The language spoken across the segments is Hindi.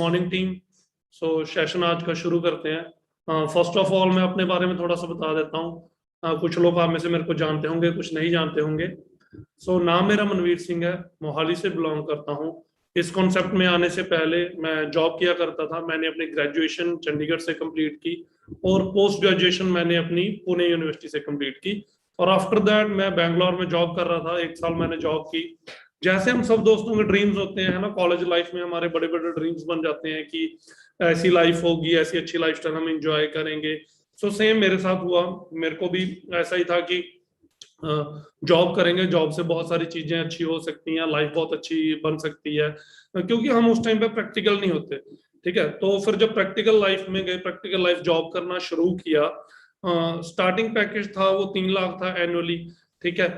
Morning team. सेशन आज का शुरू करते हैं। फर्स्ट ऑफ ऑल मैं अपने बारे में थोड़ा सा बता देता हूँ। कुछ लोग आप में से मेरे को जानते होंगे, कुछ नहीं जानते होंगे। नाम मेरा मनवीर सिंह है, मोहाली से बिलोंग करता हूँ। इस कॉन्सेप्ट में आने से पहले मैं जॉब किया करता था। मैंने अपनी ग्रेजुएशन चंडीगढ़ से कंप्लीट की और पोस्ट ग्रेजुएशन मैंने अपनी पुणे यूनिवर्सिटी से कंप्लीट की। और आफ्टर दैट मैं बैंगलोर में जॉब कर रहा था। 1 साल मैंने जॉब की। जैसे हम सब दोस्तों के ड्रीम्स होते हैं ना, कॉलेज लाइफ में हमारे बड़े बड़े ड्रीम्स बन जाते हैं कि ऐसी लाइफ होगी, ऐसी अच्छी लाइफस्टाइल हम एंजॉय करेंगे। सेम मेरे साथ हुआ। मेरे को भी ऐसा ही था कि जॉब करेंगे, जॉब से बहुत सारी चीजें अच्छी हो सकती हैं, लाइफ बहुत अच्छी बन सकती है, क्योंकि हम उस टाइम पे प्रैक्टिकल नहीं होते। ठीक है, तो फिर जब प्रैक्टिकल लाइफ में गए, प्रैक्टिकल लाइफ जॉब करना शुरू किया। स्टार्टिंग पैकेज था वो 3 लाख था एनुअली। ठीक है,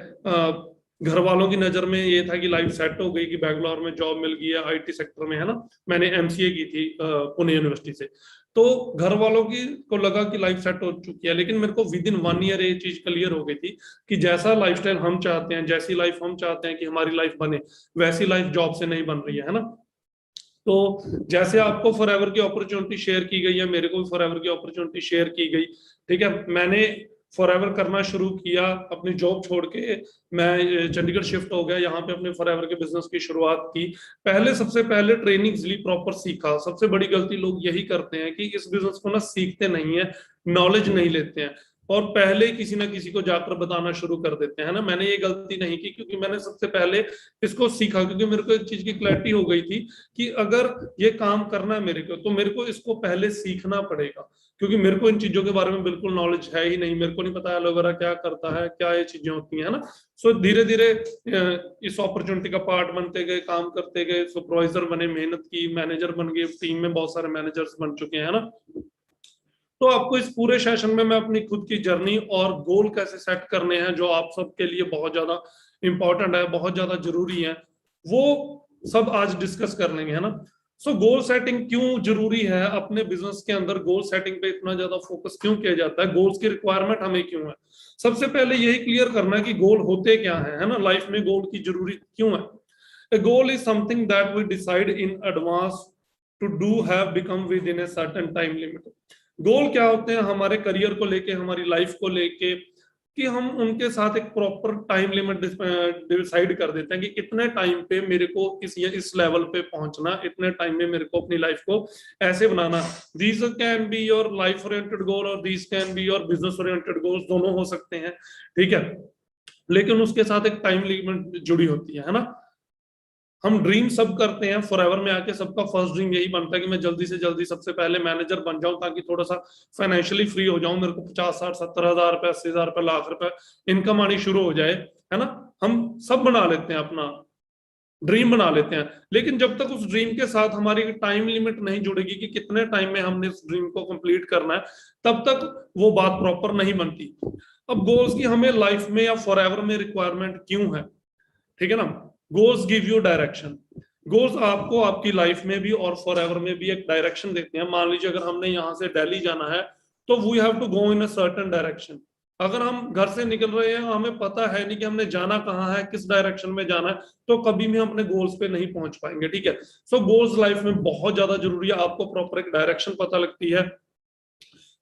घर वालों की नजर में ये था कि लाइफ सेट हो गई, कि बैंगलोर में जॉब मिल गई है आईटी सेक्टर में, है ना। मैंने एमसीए की थी पुणे यूनिवर्सिटी से। तो घर वालों की को लगा कि लाइफ सेट हो चुकी है, लेकिन मेरे को विद इन 1 ईयर ये चीज क्लियर हो गई थी कि जैसा लाइफस्टाइल हम चाहते हैं, जैसी लाइफ हम चाहते हैं कि हमारी लाइफ बने, वैसी लाइफ जॉब से नहीं बन रही है ना। तो जैसे आपको फॉरएवर की अपॉर्चुनिटी शेयर की गई है, मेरे को भी फॉरएवर की अपॉर्चुनिटी शेयर की गई। ठीक है, मैंने फॉरएवर करना शुरू किया, अपनी जॉब छोड़ के मैं चंडीगढ़ शिफ्ट हो गया, यहाँ पे अपने फॉरएवर के बिजनेस की शुरुआत की। सबसे पहले ट्रेनिंग्स ली, प्रॉपर सीखा। सबसे बड़ी गलती लोग यही करते हैं कि इस बिजनेस को ना सीखते नहीं है, नॉलेज नहीं लेते हैं, और पहले किसी ना किसी को जाकर बताना शुरू कर देते हैं ना। मैंने ये गलती नहीं की, क्योंकि मैंने सबसे पहले इसको सीखा, क्योंकि मेरे को एक चीज की क्लैरिटी हो गई थी कि अगर ये काम करना है मेरे को, तो मेरे को इसको पहले सीखना पड़ेगा, क्योंकि मेरे को इन चीजों के बारे में बिल्कुल नॉलेज है ही नहीं। मेरे को नहीं पता एलोवेरा क्या करता है, क्या ये चीजें होती हैं, है ना। धीरे धीरे इस अपॉर्चुनिटी का पार्ट बनते गए, काम करते गए, सुपरवाइजर बने, मेहनत की, मैनेजर बन गए, टीम में बहुत सारे मैनेजर्स बन चुके हैं ना। तो आपको इस पूरे सेशन में मैं अपनी खुद की जर्नी और गोल कैसे सेट करने हैं, जो आप सबके लिए बहुत ज्यादा इंपॉर्टेंट है, बहुत ज्यादा जरूरी है, वो सब आज डिस्कस कर लेंगे, है ना। गोल सेटिंग क्यों जरूरी है अपने बिजनेस के अंदर, गोल सेटिंग पे इतना ज्यादा फोकस क्यों किया जाता है, गोल्स की रिक्वायरमेंट हमें क्यों है। सबसे पहले यही क्लियर करना है कि गोल होते क्या है ना। लाइफ में गोल की जरूरी क्यों है। A goal is something that we decide in advance to do have become within a certain time limit. गोल क्या होते हैं हमारे करियर को लेके, हमारी लाइफ को लेके, कि हम उनके साथ एक प्रॉपर टाइम लिमिट डिसाइड कर देते हैं कि इतने टाइम पे मेरे को इस लेवल पे पहुंचना, इतने टाइम में मेरे को अपनी लाइफ को ऐसे बनाना। These can be your life oriented goal और these can be your business oriented goals, दोनों हो सकते हैं। ठीक है, लेकिन उसके साथ एक टाइम लिमिट जुड़ी होती है ना। हम ड्रीम सब करते हैं, फॉरएवर में आके सबका फर्स्ट ड्रीम यही बनता है कि मैं जल्दी से जल्दी सबसे पहले मैनेजर बन जाऊं, ताकि थोड़ा सा फाइनेंशियली फ्री हो जाऊं, मेरे को 50, 60, 70 हजार रुपए, 80 हजार रुपए, लाख रुपए इनकम आनी शुरू हो जाए, है ना। हम सब बना लेते हैं, अपना ड्रीम बना लेते हैं, लेकिन जब तक उस ड्रीम के साथ हमारी टाइम लिमिट नहीं जुड़ेगी कि कितने टाइम में हमने इस ड्रीम को कंप्लीट करना है, तब तक वो बात प्रॉपर नहीं बनती। अब गोल्स की हमें लाइफ में या फॉरएवर में रिक्वायरमेंट क्यों है, ठीक है ना। Goals give you direction. Goals आपको आपकी लाइफ में भी और फॉरएवर में भी एक डायरेक्शन देते हैं। मान लीजिए अगर हमने यहाँ से दिल्ली जाना है, तो we have to go in a certain direction. अगर हम घर से निकल रहे हैं, हमें पता है नहीं कि हमने जाना कहाँ है, किस डायरेक्शन में जाना है, तो कभी भी हम अपने गोल्स पे नहीं पहुंच पाएंगे। ठीक है, गोल्स लाइफ में बहुत ज्यादा जरूरी है। आपको प्रॉपर एक डायरेक्शन पता लगती है।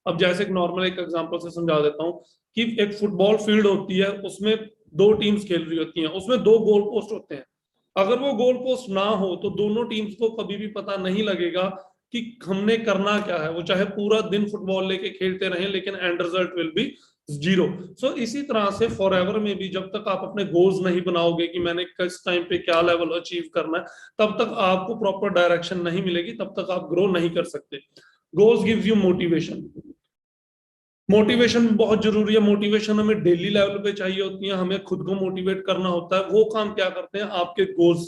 अब जैसे एक नॉर्मल एक एग्जांपल से समझा देता हूँ कि एक फुटबॉल फील्ड होती है, उसमें 2 टीम्स खेल रही होती हैं, उसमें 2 गोल पोस्ट होते हैं। अगर वो गोल पोस्ट ना हो, तो दोनों टीम्स को कभी भी पता नहीं लगेगा कि हमने करना क्या है। वो चाहे पूरा दिन फुटबॉल लेके खेलते रहें, लेकिन एंड रिजल्ट विल बी 0। इसी तरह से फॉरएवर में भी जब तक आप अपने गोल्स नहीं बनाओगे कि मैंने किस टाइम पे क्या लेवल अचीव करना है, तब तक आपको प्रॉपर डायरेक्शन नहीं मिलेगी, तब तक आप ग्रो नहीं कर सकते। Goals give you motivation. Motivation बहुत जरूरी है। मोटिवेशन हमें डेली लेवल पे चाहिए होती है, हमें खुद को मोटिवेट करना होता है। वो काम क्या करते हैं, आपके गोल्स।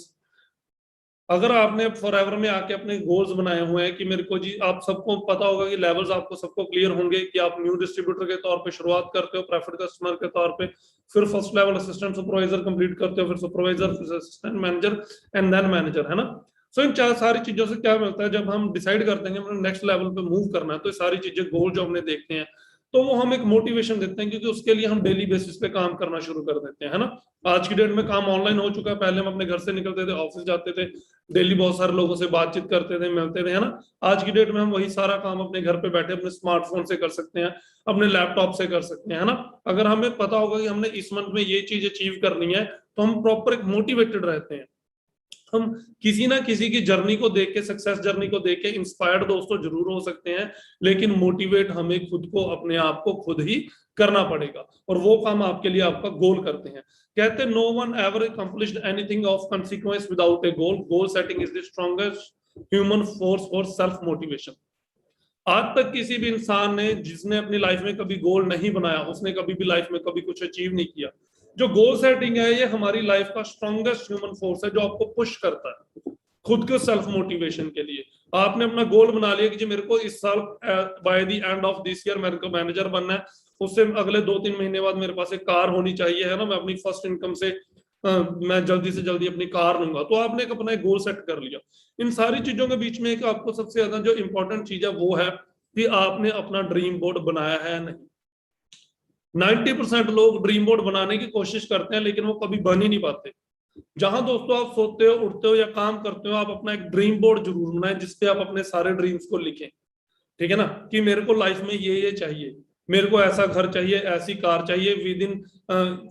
अगर आपने फॉरएवर में आके अपने गोल्स बनाए हुए हैं कि मेरे को जी, आप सबको पता होगा कि लेवल्स आपको सबको क्लियर होंगे कि आप न्यू डिस्ट्रीब्यूटर के तौर पे शुरुआत करते हो, प्रेफर्ड कस्टमर के तौर पे, फिर first level assistant supervisor complete करते हो, फिर सुपरवाइजर, फिर assistant manager and then manager, है ना। इन चार सारी चीजों से क्या मिलता है, जब हम डिसाइड करते हैं कि नेक्स्ट लेवल पे मूव करना है, तो सारी चीजें गोल जो हमने देखते हैं, तो वो हम एक मोटिवेशन देते हैं, क्योंकि उसके लिए हम डेली बेसिस पे काम करना शुरू कर देते हैं, है ना। आज की डेट में काम ऑनलाइन हो चुका है, पहले हम अपने घर से निकलते थे, ऑफिस जाते थे, डेली बहुत सारे लोगों से बातचीत करते थे, मिलते थे, है ना। आज की डेट में हम वही सारा काम अपने घर पे बैठे अपने स्मार्टफोन से कर सकते हैं, अपने लैपटॉप से कर सकते हैं, है ना। अगर हमें पता होगा कि हमने इस मंथ में ये चीज अचीव करनी है, तो हम प्रॉपर एक मोटिवेटेड रहते हैं। हम किसी ना किसी की जर्नी को देख के, सक्सेस जर्नी को देख के इंस्पायर्ड दोस्तों जरूर हो सकते हैं, लेकिन मोटिवेट हमें खुद को, अपने आप को खुद ही करना पड़ेगा, और वो काम आपके लिए आपका गोल करते हैं। कहते हैं no one ever accomplished anything of consequence without a goal, goal setting is the strongest human force for self motivation. आज तक किसी भी इंसान ने, जिसने अपनी लाइफ में कभी गोल नहीं बनाया, उसने कभी भी लाइफ में कभी कुछ अचीव नहीं किया। जो गोल सेटिंग है, ये हमारी लाइफ का स्ट्रॉन्गेस्ट ह्यूमन फोर्स है, जो आपको पुश करता है खुद के सेल्फ मोटिवेशन के लिए। आपने अपना गोल बना लिया कि जी मेरे को इस साल by the end of this year मेरे को मैनेजर बनना है, उससे अगले 2-3 महीने बाद मेरे पास एक कार होनी चाहिए, है ना, मैं अपनी फर्स्ट इनकम से मैं जल्दी से जल्दी अपनी कार लूंगा। तो आपने एक अपना गोल सेट कर लिया। इन सारी चीजों के बीच में एक आपको सबसे ज्यादा जो इंपॉर्टेंट चीज है वो है कि आपने अपना ड्रीम बोर्ड बनाया है नहीं। 90% लोग ड्रीम बोर्ड बनाने की कोशिश करते हैं, लेकिन वो कभी बन ही नहीं पाते। जहां दोस्तों आप सोते हो, उठते हो या काम करते हो, आप अपना एक ड्रीम बोर्ड जरूर बनाएं, जिसपे आप अपने सारे ड्रीम्स को लिखें, ठीक है ना, कि मेरे को लाइफ में ये चाहिए, मेरे को ऐसा घर चाहिए, ऐसी कार चाहिए, विद इन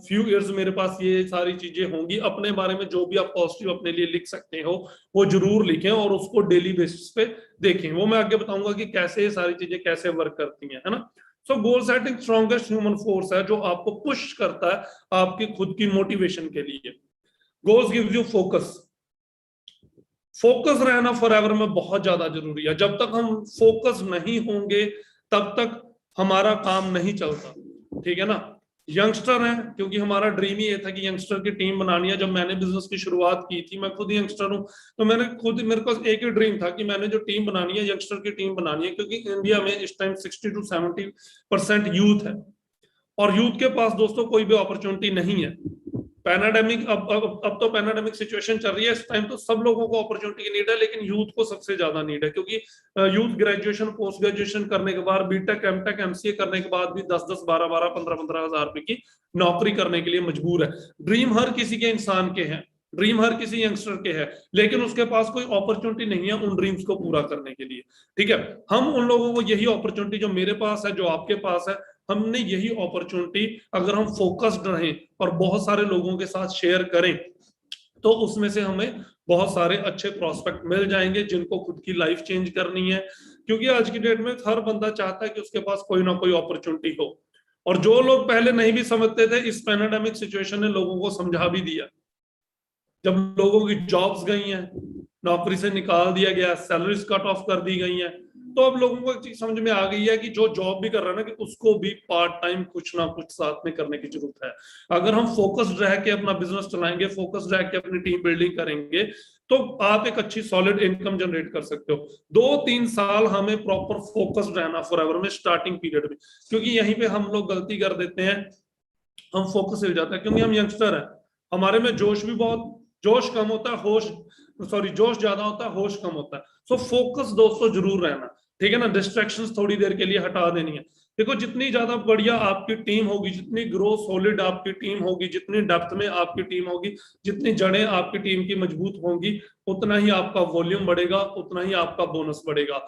फ्यू इयर्स मेरे पास ये सारी चीजें होंगी। अपने बारे में जो भी आप पॉजिटिव अपने लिए लिख सकते हो, वो जरूर लिखें, और उसको डेली बेसिस पे देखें। वो मैं आगे बताऊंगा कि कैसे ये सारी चीजें कैसे वर्क करती हैं, है ना। So goal setting strongest human force है, जो आपको पुश करता है आपकी खुद की मोटिवेशन के लिए। Goals gives you focus. Focus रहना फॉरएवर में बहुत ज्यादा जरूरी है। जब तक हम फोकस नहीं होंगे, तब तक हमारा काम नहीं चलता, ठीक है ना। यंगस्टर है, क्योंकि हमारा ड्रीम ही ये था कि यंगस्टर की टीम बनानी है। जब मैंने बिजनेस की शुरुआत की थी, मैं खुद यंगस्टर हूँ, तो मेरे पास एक ही ड्रीम था कि मैंने जो टीम बनानी है, यंगस्टर की टीम बनानी है, क्योंकि इंडिया में इस टाइम 60-70% यूथ है, और यूथ के पास दोस्तों कोई भी अपॉर्चुनिटी नहीं है। पैनाडेमिक अब तो पैनाडेमिक सिचुएशन चल रही है, इस टाइम तो सब लोगों को अपॉर्चुनिटी की नीड है, लेकिन यूथ को सबसे ज्यादा नीड है, क्योंकि यूथ ग्रेजुएशन पोस्ट ग्रेजुएशन करने के बाद, बीटेक एमटेक एमसीए करने के बाद भी 10-10 12-12 15-15 हजार रुपए की नौकरी करने के लिए मजबूर है। ड्रीम हर किसी के इंसान के हैं, ड्रीम हर किसी यंगस्टर के है, लेकिन उसके पास कोई अपॉर्चुनिटी नहीं है उन ड्रीम्स को पूरा करने के लिए, ठीक है। हम उन लोगों को यही अपॉर्चुनिटी जो मेरे पास है, जो आपके पास है, हमने यही अपॉर्चुनिटी अगर हम फोकस्ड रहें और बहुत सारे लोगों के साथ शेयर करें, तो उसमें से हमें बहुत सारे अच्छे प्रोस्पेक्ट मिल जाएंगे, जिनको खुद की लाइफ चेंज करनी है। क्योंकि आज की डेट में हर बंदा चाहता है कि उसके पास कोई ना कोई अपॉर्चुनिटी हो, और जो लोग पहले नहीं भी समझते थे, इस पैंडेमिक सिचुएशन ने लोगों को समझा भी दिया। जब लोगों की जॉब्स गई हैं, नौकरी से निकाल दिया गया, सैलरीज कट ऑफ कर दी गई हैं, तो अब लोगों को एक चीज समझ में आ गई है कि जो जॉब भी कर रहा है ना, कि उसको भी पार्ट टाइम कुछ ना कुछ साथ में करने की जरूरत है। अगर हम फोकस्ड रह के अपना बिजनेस चलाएंगे, फोकस्ड रह के अपनी टीम बिल्डिंग करेंगे, तो आप एक अच्छी सॉलिड इनकम जनरेट कर सकते हो। 2-3 साल हमें प्रॉपर फोकस्ड रहना फॉरएवर में, स्टार्टिंग पीरियड में, क्योंकि यहीं पे हम लोग गलती कर देते हैं, हम फोकस हिल जाता है, क्योंकि हम यंगस्टर हैं, हमारे में जोश भी बहुत, जोश कम होता है, जोश ज्यादा होता है, होश कम होता है। सो फोकस दोस्तों जरूर रहना, ठीक है ना। डिस्ट्रैक्शंस थोड़ी देर के लिए हटा देनी है। देखो, जितनी ज्यादा बढ़िया आपकी टीम होगी, जितनी ग्रो सॉलिड आपकी टीम होगी, जितनी डेप्थ में आपकी टीम होगी, जितनी जड़ें आपकी टीम की मजबूत होंगी, उतना ही आपका वॉल्यूम बढ़ेगा, उतना ही आपका बोनस बढ़ेगा।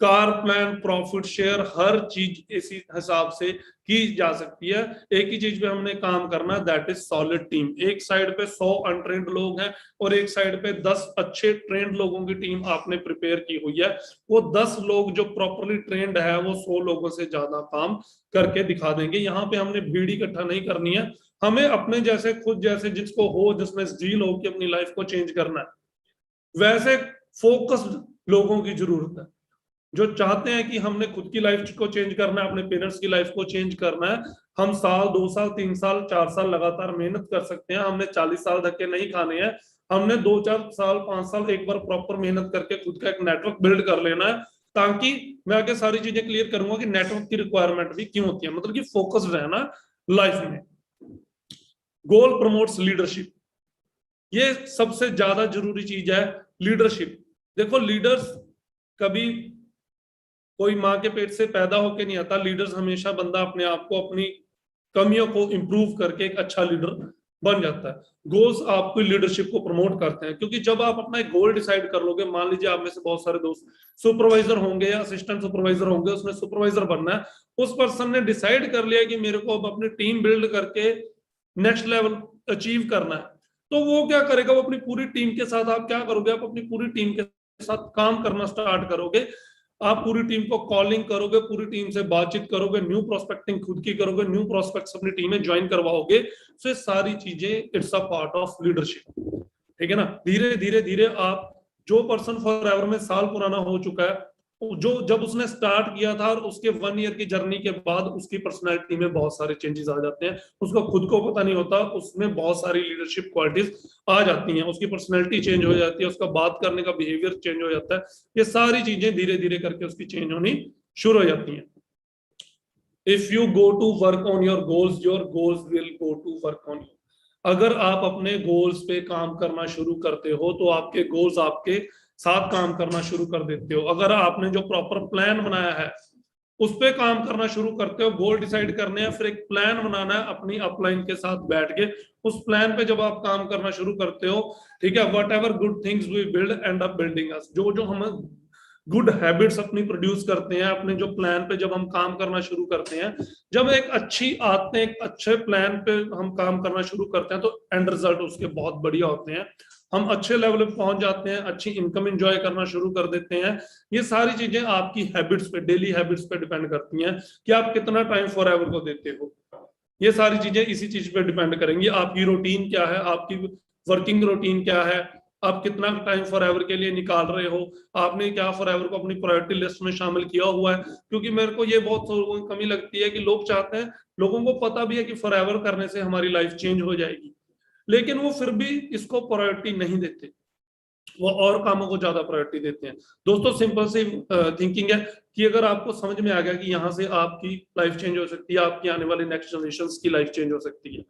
कार प्लान, प्रॉफिट शेयर, हर चीज इसी हिसाब से की जा सकती है। एक ही चीज पे हमने काम करना, दैट इज सॉलिड टीम। एक साइड पे 100 अनट्रेंड लोग हैं, और एक साइड पे 10 अच्छे ट्रेंड लोगों की टीम आपने प्रिपेयर की हुई है। वो 10 लोग जो प्रॉपरली ट्रेंड है, वो 100 लोगों से ज्यादा काम करके दिखा देंगे। यहाँ पे हमने भीड़ इकट्ठा नहीं करनी है, हमें अपने जैसे, खुद जैसे, जिसको हो, जिसमें जील हो कि अपनी लाइफ को चेंज करना है, वैसे फोकस्ड लोगों की जरूरत है, जो चाहते हैं कि हमने खुद की लाइफ को चेंज करना है, अपने पेरेंट्स की लाइफ को चेंज करना है। हम साल, 2 साल, 3 साल, 4 साल लगातार मेहनत कर सकते हैं, हमने 40 साल धक्के नहीं खाने हैं। हमने 2-4 साल, 5 साल एक बार प्रॉपर मेहनत करके खुद का एक नेटवर्क बिल्ड कर लेना है, ताकि मैं आगे सारी चीजें क्लियर करूंगा कि नेटवर्क की रिक्वायरमेंट भी क्यों होती है, मतलब कि फोकस्ड रहना लाइफ में। गोल प्रमोट्स लीडरशिप, ये सबसे ज्यादा जरूरी चीज है, लीडरशिप। देखो, लीडर्स कभी कोई माँ के पेट से पैदा होके नहीं आता। लीडर्स हमेशा बंदा अपने आप को, अपनी कमियों को इंप्रूव करके एक अच्छा लीडर बन जाता है। गोल्स आपकी लीडरशिप को प्रमोट करते हैं, क्योंकि जब आप अपना एक गोल डिसाइड कर लोगे, मान लीजिए आप में से बहुत सारे दोस्त सुपरवाइजर होंगे या असिस्टेंट सुपरवाइजर होंगे, उसने सुपरवाइजर बनना है, उस पर्सन ने डिसाइड कर लिया कि मेरे को अब अपनी टीम बिल्ड करके नेक्स्ट लेवल अचीव करना है, तो वो क्या करेगा, वो अपनी पूरी टीम के साथ, आप क्या करोगे, आप अपनी पूरी टीम के साथ काम करना स्टार्ट करोगे। आप पूरी टीम को कॉलिंग करोगे, पूरी टीम से बातचीत करोगे, न्यू प्रोस्पेक्टिंग खुद की करोगे, न्यू प्रोस्पेक्ट्स अपनी टीम में ज्वाइन करवाओगे। सो ये सारी चीजें it's a part of leadership, ठीक है ना। धीरे धीरे धीरे आप, जो पर्सन फॉर एवर में साल पुराना हो चुका है, जो जब उसने स्टार्ट किया था और उसके 1 ईयर की जर्नी के बाद उसकी पर्सनैलिटी में बहुत सारे चेंजेस आ जाते हैं, उसको खुद को पता नहीं होता, उसमें बहुत सारी लीडरशिप क्वालिटीज आ जाती हैं, उसकी पर्सनैलिटी चेंज हो जाती है, उसका बात करने का बिहेवियर चेंज हो जाता है। ये सारी चीजें धीरे धीरे करके उसकी चेंज होनी शुरू हो जाती हैं। If you go to work on your goals will go to work on you. अगर आप अपने गोल्स पे काम करना शुरू करते हो तो आपके गोल्स आपके साथ काम करना शुरू कर देते हो। अगर आपने जो प्रॉपर प्लान बनाया है उस पे काम करना शुरू करते हो, गोल डिसाइड करने हैं, फिर एक प्लान बनाना है अपनी अपलाइन के साथ बैठ के, उस प्लान पे जब आप काम करना शुरू करते हो, ठीक है, whatever good things we build and up building us. जो जो हम गुड हैबिट्स अपनी प्रोड्यूस करते हैं, अपने जो प्लान पे जब हम काम करना शुरू करते हैं, जब एक अच्छी आदतें, एक अच्छे प्लान पे हम काम करना शुरू करते हैं, तो एंड रिजल्ट उसके बहुत बढ़िया होते हैं। हम अच्छे लेवल पे पहुंच जाते हैं, अच्छी इनकम एंजॉय करना शुरू कर देते हैं। ये सारी चीजें आपकी हैबिट्स पे, डेली हैबिट्स पे डिपेंड करती हैं कि आप कितना टाइम फॉर एवर को देते हो। ये सारी चीजें इसी चीज पे डिपेंड करेंगी, आपकी रूटीन क्या है, आपकी वर्किंग रूटीन क्या है, आप कितना टाइम फॉर एवर के लिए निकाल रहे हो, आपने क्या फॉर एवर को अपनी प्रायोरिटी लिस्ट में शामिल किया हुआ है। क्योंकि मेरे को ये बहुत कमी लगती है कि लोग चाहते हैं, लोगों को पता भी है कि फॉर एवर करने से हमारी लाइफ चेंज हो जाएगी, लेकिन वो फिर भी इसको प्रायोरिटी नहीं देते, वो और कामों को ज्यादा प्रायोरिटी देते हैं। दोस्तों सिंपल सी थिंकिंग है कि अगर आपको समझ में आ गया कि यहाँ से आपकी लाइफ चेंज हो सकती है, आपकी आने वाली नेक्स्ट जनरेशन की लाइफ चेंज हो सकती है,